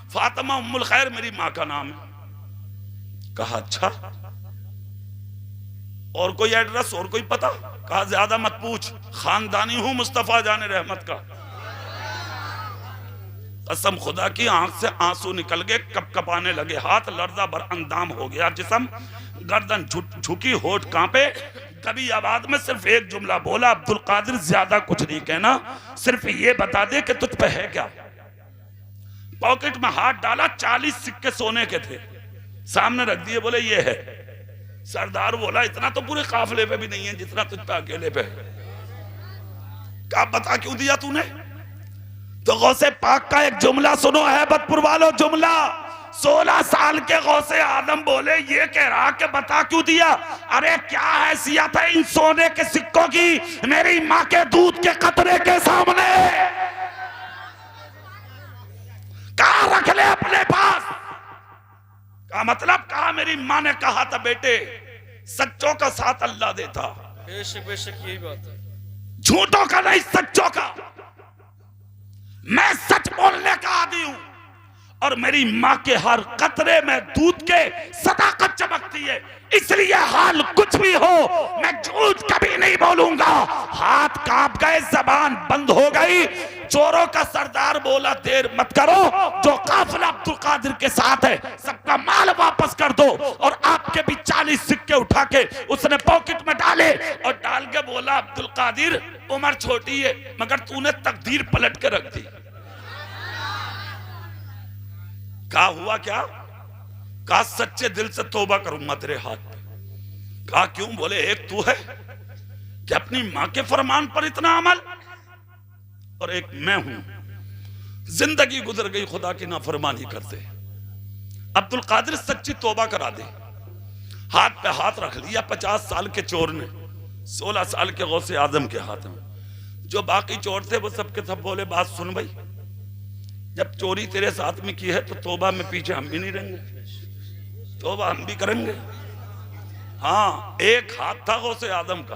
फातिमा उम्मुल खैर मेरी माँ का नाम है। कहा अच्छा, और कोई एड्रेस और कोई पता? कहा ज्यादा मत पूछ, खानदानी हूं मुस्तफा जाने रहमत का। कसम खुदा की, आंख से आंसू निकल गए, कपकपाने लगे, हाथ लर्जा भर अंदाम हो गया जिस्म, गर्दन झुकी, होठ कांपे। कभी आवाज में सिर्फ एक जुमला बोला, अब्दुल कादिर ज्यादा कुछ नहीं कहना, सिर्फ ये बता दे कि तुझ पे है क्या। पॉकेट में हाथ डाला, 40 सिक्के सोने के थे, सामने रख दिए, बोले ये है। सरदार बोला इतना तो पूरे काफिले पे भी नहीं है जितना तुझ पे अकेले पे है। क्या बता क्यों दिया तूने? तो गौसे पाक का एक जुमला सुनो हैबतपुर वालों, जुमला। 16 साल के गौसे आदम बोले, ये कह रहा कि बता क्यों दिया? अरे क्या हैसियत है इन सोने के सिक्कों की मेरी माँ के दूध के कतरे के सामने? कहाँ रख ले अपने पास? का मतलब कहा, मेरी माँ ने कहा था बेटे सच्चों का साथ अल्लाह देता,
बेशक यही बात है।
झूठों का नहीं सच्चों का। मैं सच बोलने का आदी हूं और मेरी माँ के हर कतरे में दूध के सदाकत चमकती है, इसलिए हाल कुछ भी हो मैं झूठ कभी नहीं बोलूंगा। हाथ कांप गए, जबान बंद हो गई। चोरों का सरदार बोला देर मत करो, जो काफिला अब्दुल कादिर के साथ है सबका माल वापस कर दो, और आपके भी 40 सिक्के उठा के उसने पॉकेट में डाले और डाल के बोला अब्दुल कादिर उम्र छोटी है मगर तूने तकदीर पलट के रख दी। कहा हुआ क्या? कहा सच्चे दिल से तौबा करूंगा तेरे हाथ पे। कहा क्यों? बोले एक तू है कि अपनी मां के फरमान पर इतना अमल, और एक मैं हूं जिंदगी गुजर गई खुदा की नाफरमानी करते। अब्दुल कादिर सच्ची तौबा करा दे। हाथ पे हाथ रख लिया 50 साल के चोर ने, 16 साल के गौसे आजम के हाथ में। जो बाकी चोर थे वो सबके सब बोले बात सुन भाई, जब चोरी तेरे साथ में की है तो तौबा में पीछे हम भी नहीं रहेंगे, तौबा हम भी करेंगे। हाँ, एक हाथ था गौसे आदम का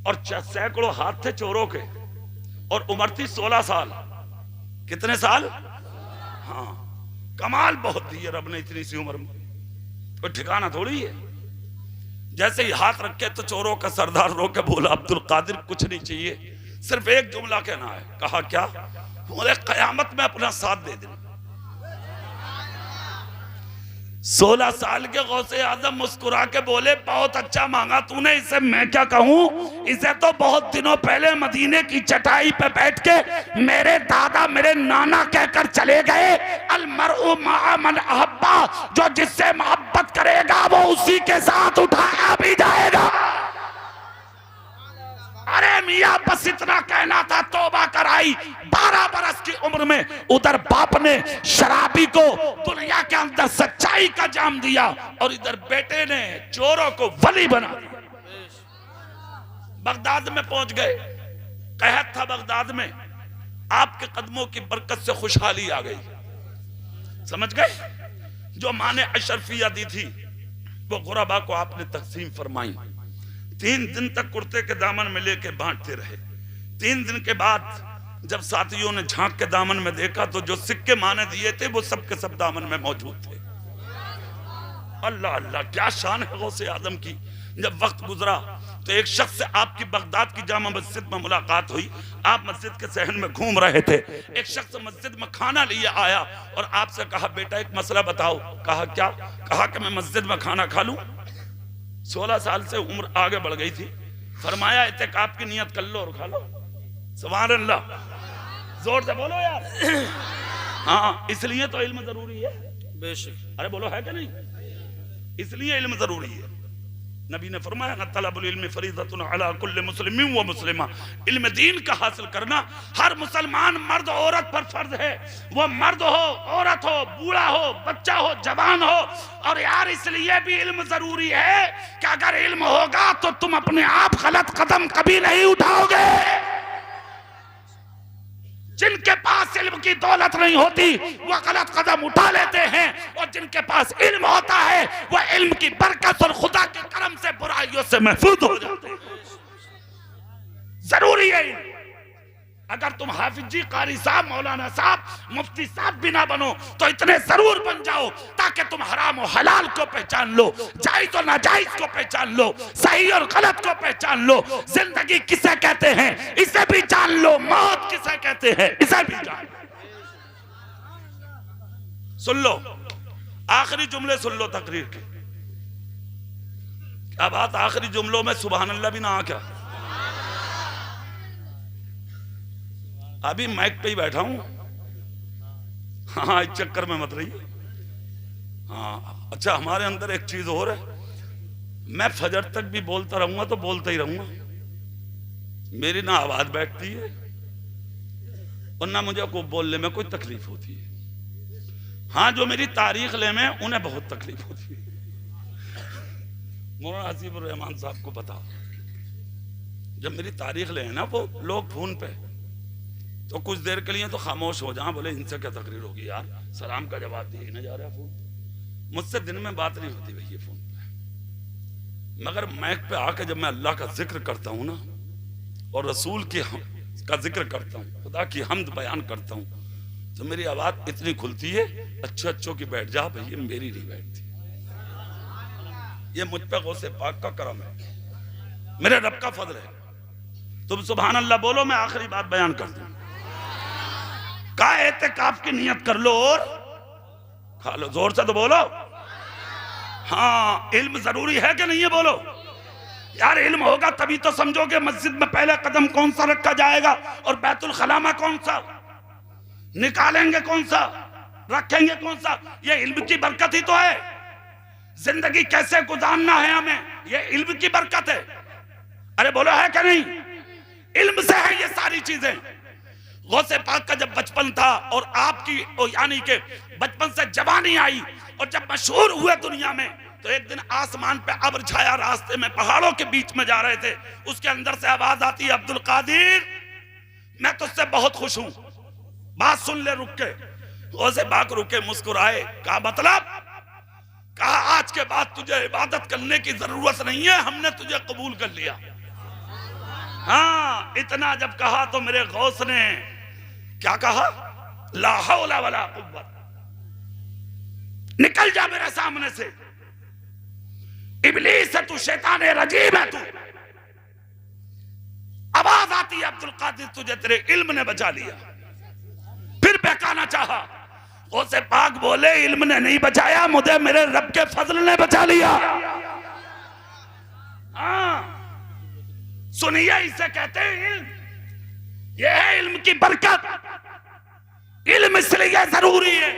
और सैकड़ों हाथ थे चोरों के, और उम्र थी 16 साल। कितने साल? हाँ, कमाल बहुत दी है रब ने इतनी सी उम्र में, कोई ठिकाना थोड़ी है। जैसे ही हाथ रखे तो चोरों का सरदार रो के बोला अब्दुल कादिर कुछ नहीं चाहिए, सिर्फ एक जुमला कहना है। कहा क्या? बोले कयामत में अपना साथ दे देना। 16 साल के गौसे आजम मुस्कुरा के बोले बहुत अच्छा मांगा तूने, इसे मैं क्या कहूं, इसे तो बहुत दिनों पहले मदीने की चटाई पे बैठ के मेरे दादा मेरे नाना कहकर चले गए, अलमरउ मअ मन अहब्बा, जो जिससे मोहब्बत करेगा वो उसी के साथ उठाया भी जाएगा। अरे मियां बस इतना कहना था, तौबा कराई। 12 बरस की उम्र में उधर बाप ने शराबी को दुनिया के अंदर सच्चाई का जाम दिया और इधर बेटे ने चोरों को वली बना दिया। बगदाद में पहुंच गए, कहत था बगदाद में आपके कदमों की बरकत से खुशहाली आ गई। समझ गए? जो माँ ने अशरफिया दी थी वो गुरबा को आपने तकसीम फरमाई। 3 दिन तक कुर्ते के दामन में लेके बांटते रहे। 3 दिन के बाद जब साथियों ने झांक के दामन में देखा तो जो सिक्के माने दिए थे वो सब के सब दामन में मौजूद थे। अल्लाह अल्लाह, क्या शान है गौसे आदम की। जब वक्त गुजरा तो एक शख्स से आपकी बगदाद की जामा मस्जिद में मुलाकात हुई। आप मस्जिद के सहन में घूम रहे थे, एक शख्स मस्जिद में खाना लिए आया और आपसे कहा बेटा एक मसला बताओ। कहा क्या? कहा कि मैं मस्जिद में खाना खा लूं। 16 साल से उम्र आगे बढ़ गई थी। फरमाया इत्तेकाफ की नियत कर लो और खा लो। सुभान अल्लाह, जोर से बोलो यार। हाँ, इसलिए तो इल्म जरूरी है।
बेशक।
अरे बोलो है कि नहीं? इसलिए इल्म जरूरी है। नबी ने फरमाया ना तलबुल इल्म फरीदतुन अला कुल्li मुस्लिमिन व मुस्लिमा, इल्म दीन का हासिल करना हर मुसलमान मर्द औरत पर फर्ज है। वो मर्द हो, औरत हो, बूढ़ा हो, बच्चा हो, जवान हो। और यार इसलिए भी इल्म जरूरी है कि अगर इल्म होगा तो तुम अपने आप गलत कदम कभी नहीं उठाओगे। जिनके पास इल्म की दौलत नहीं होती वो गलत कदम उठा लेते हैं, और जिनके पास इल्म होता है वो इल्म की बरकत और खुदा के करम से बुराइयों से महफूज हो जाते हैं। जरूरी है इल्म। अगर तुम हाफिज जी, कारी साहब, मौलाना साहब, मुफ्ती साहब भी ना बनो तो इतने जरूर बन जाओ ताकि तुम हराम और हलाल को पहचान लो, जायज और नाजायज को पहचान लो, सही और गलत को पहचान लो। जिंदगी किसे कहते हैं इसे भी जान लो, मौत किसे कहते हैं इसे भी जान लो। सुन लो, आखिरी जुमले सुन लो तकरीर के। क्या बात, आखिरी जुमलों में सुभान अल्लाह भी ना आ क्या? अभी माइक पे ही बैठा हूं। हाँ, इस चक्कर में मत रहिए। हाँ अच्छा, हमारे अंदर एक चीज और है, मैं फजर तक भी बोलता रहूंगा तो बोलता ही रहूंगा। मेरी ना आवाज बैठती है और ना मुझे को बोलने में कोई तकलीफ होती है। हाँ, जो मेरी तारीख ले में उन्हें बहुत तकलीफ होती है। मौलाना हसीबुर रहमान साहब को बताओ, जब मेरी तारीख ले ना वो लोग फोन पे तो कुछ देर के लिए तो खामोश हो जाए, बोले इनसे क्या तकरीर होगी यार, सलाम का जवाब दिए ना जा रहा फोन। मुझसे दिन में बात नहीं होती भैया फोन पे, मगर मैक पे आके जब मैं अल्लाह का जिक्र करता हूँ ना और रसूल का जिक्र करता हूँ, खुदा की हम्द बयान करता हूँ, तो मेरी आवाज इतनी खुलती है, अच्छों की बैठ जा भैया, मेरी नहीं बैठती। ये मुझ पे गौसे पाक का करम है, मेरे रब का फजल है। तुम सुभान अल्लाह बोलो, मैं आखिरी बात बयान कर दूं। का एहतिकाफ की नियत कर लो और खा लो, जोर से तो बोलो। हाँ, इल्म जरूरी है कि नहीं है, बोलो यार। इल्म होगा तभी तो समझोगे मस्जिद में पहले कदम कौन सा रखा जाएगा और बैतुल खला में कौन सा निकालेंगे, कौन सा रखेंगे, कौन सा। ये इल्म की बरकत ही तो है। जिंदगी कैसे गुजारना है हमें, ये इल्म की बरकत है। अरे बोलो है क्या नहीं, इल्म से है ये सारी चीजें। गौसे पाक का जब बचपन था और आपकी यानी के बचपन से जवानी आई और जब मशहूर हुए दुनिया में, तो एक दिन आसमान पे अब्र छाया, रास्ते में पहाड़ों के बीच में जा रहे थे, उसके अंदर से आवाज आती है, अब्दुल कादिर मैं तुझसे बहुत खुश हूं, बात सुन ले। रुक के गौसे पाक रुके, मुस्कुराए, कहा मतलब? कहा आज के बाद तुझे इबादत करने की जरूरत नहीं है, हमने तुझे कबूल कर लिया। हाँ, इतना जब कहा तो मेरे गौस ने क्या कहा, ला हौला वला कुव्वत, निकल जा मेरे सामने से, इब्लीस है तू, शैतान रजीम है तू। आवाज आती है, अब्दुल कादिर तुझे तेरे इल्म ने बचा लिया। फिर बहकाना चाहा, गौसे पाक बोले इल्म ने नहीं बचाया, मुझे मेरे रब के फजल ने बचा लिया। हाँ सुनिए, इसे कहते हैं इल्म, यह है इल्म की बरकत। इल्म इसलिए जरूरी है,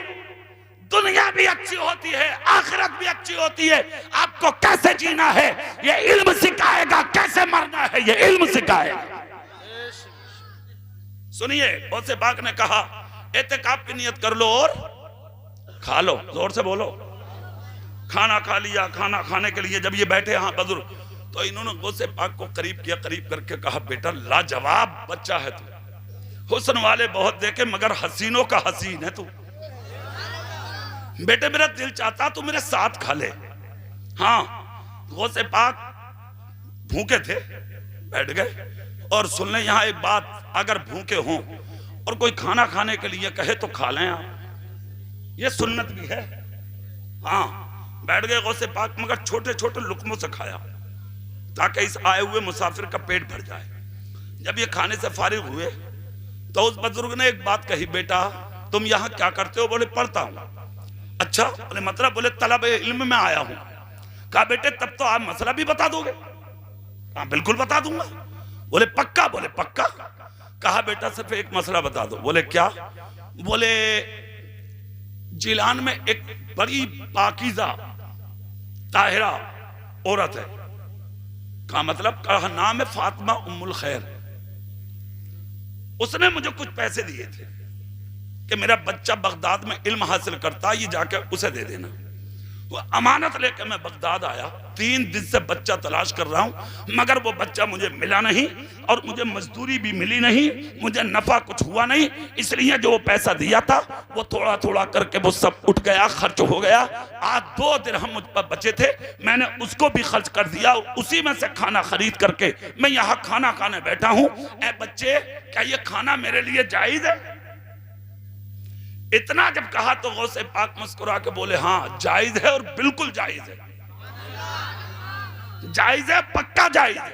दुनिया भी अच्छी होती है, आखिरत भी अच्छी होती है। आपको कैसे जीना है ये इल्म सिखाएगा, कैसे मरना है ये इल्म सिखाएगा। सुनिए, गौसे पाक ने कहा एहतिकाफ की नियत कर लो और खा लो, जोर से बोलो। खाना खा लिया, खाना खाने के लिए जब ये बैठे हाँ बुजुर्ग, तो इन्होंने गौसे पाक को करीब किया, करीब करके कहा बेटा लाजवाब बच्चा है तू, हुस्न वाले बहुत देखे मगर हसीनों का हसीन है तू। बेटे मेरा दिल चाहता तू मेरे साथ खा ले। हाँ, गौसे पाक भूखे थे, बैठ गए और सुन ले यहाँ एक बात, अगर भूखे हों और कोई खाना खाने के लिए कहे तो खा लें आप, ये सुन्नत भी है। हाँ, बैठ गए गौसे पाक, मगर छोटे छोटे लुकमों से खाया ताकि इस आए हुए मुसाफिर का पेट भर जाए। जब ये खाने से फारिग हुए तो उस बुजुर्ग ने एक बात कही, बेटा तुम यहाँ क्या करते हो? बोले पढ़ता हूँ। अच्छा, बोले मतलब? बोले तलब इल्म में आया हूँ। कहा बेटे तब तो आप मसला भी बता दोगे? हाँ बिल्कुल बता दूंगा। बोले पक्का? बोले पक्का। कहा बेटा सिर्फ एक मसला बता दो। बोले क्या? बोले जिलान में एक बड़ी पाकीज़ा ताहिरा औरत है। कहा मतलब? कहा नाम है फातिमा उम्मुल खैर। उसने मुझे कुछ पैसे दिए थे कि मेरा बच्चा बगदाद में इल्म हासिल करता, ये जाके उसे दे देना। वो अमानत लेकर मैं बगदाद आया, 3 दिन से बच्चा तलाश कर रहा हूं मगर वो बच्चा मुझे मिला नहीं और मुझे मजदूरी भी मिली नहीं, मुझे नफा कुछ हुआ नहीं। इसलिए जो वो पैसा दिया था वो थोड़ा थोड़ा करके वो सब उठ गया, खर्च हो गया। आज 2 दिरहम मुझ पर बचे थे, मैंने उसको भी खर्च कर दिया और उसी में से खाना खरीद करके मैं यहाँ खाना खाने बैठा हूँ। ए बच्चे, क्या ये खाना मेरे लिए जायज है? इतना जब कहा तो गौसे पाक मुस्कुरा के बोले हाँ जायज है और बिल्कुल जायज है, जायज है, पक्का जायज है।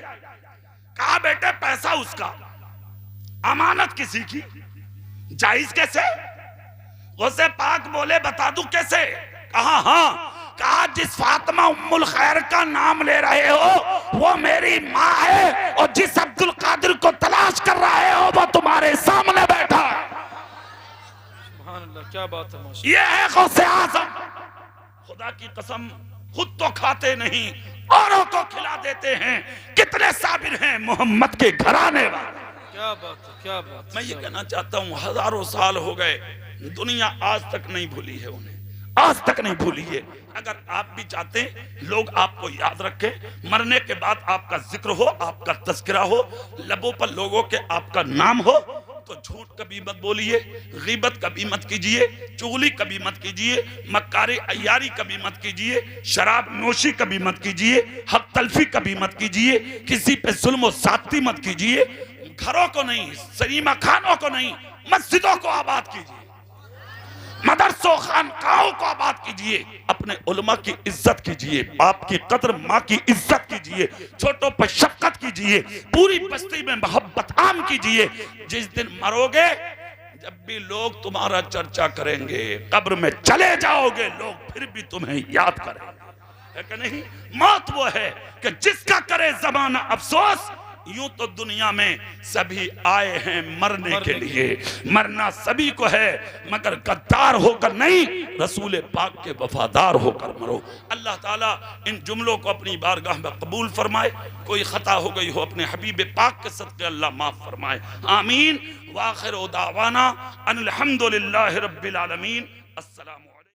कहा बेटे पैसा उसका, अमानत किसी की, जायज कैसे? गौसे पाक बोले बता दूं कैसे? कहा हाँ। कहा जिस फातिमा उम्मुल खैर का नाम ले रहे हो वो मेरी माँ है और जिस अब्दुल कादिर को तलाश कर रहे हो वो तुम्हारे सामने बैठा है।
क्या बात है,
ये है गौसे आज़म। खुदा की कसम खुद तो खाते नहीं औरों को खिला देते हैं। कितने साबिर हैं मोहम्मद के घराने वाले।
क्या बात है, क्या बात।
मैं ये कहना चाहता हूँ, हजारों साल हो गए, दुनिया आज तक नहीं भूली है उन्हें, आज तक नहीं भूली है। अगर आप भी चाहते हैं लोग आपको याद रखें, मरने के बाद आपका जिक्र हो, आपका तज़किरा हो, लबों पर लोगों के आपका नाम हो, तो झूठ कभी मत बोलिए, गीबत कभी मत कीजिए, चुगली कभी मत कीजिए, मक्कारी अय्यारी कभी मत कीजिए, शराब नोशी कभी मत कीजिए, हक तलफी कभी मत कीजिए, किसी पे जुल्म और ज़्यादती मत कीजिए। घरों को नहीं, सिनेमा खानों को नहीं, मस्जिदों को आबाद कीजिए, मदरसों खानकाहों को आबाद कीजिए, अपने उलमा की इज्जत कीजिए, बाप की कदर, माँ की इज्जत कीजिए, छोटों पर शफकत कीजिए, पूरी बस्ती में मोहब्बत आम कीजिए। जिस दिन मरोगे, जब भी लोग तुम्हारा चर्चा करेंगे, कब्र में चले जाओगे, लोग फिर भी तुम्हें याद करेंगे, है कि नहीं? मौत वो है कि जिसका करे ज़माना अफसोस। यूं तो दुनिया में सभी आए हैं मरने के लिए, मरना सभी को है, मगर गद्दार होकर नहीं, रसूल पाक के वफादार होकर मरो। अल्लाह ताला इन जुमलों को अपनी बारगाह में कबूल फरमाए। कोई खता हो गई हो अपने हबीब पाक के सदक़े अल्लाह माफ फरमाए, आमीन। व आखिर दावाना अनिल हम्दुलिल्लाहि रब्बिल आलमीन। अस्सलाम।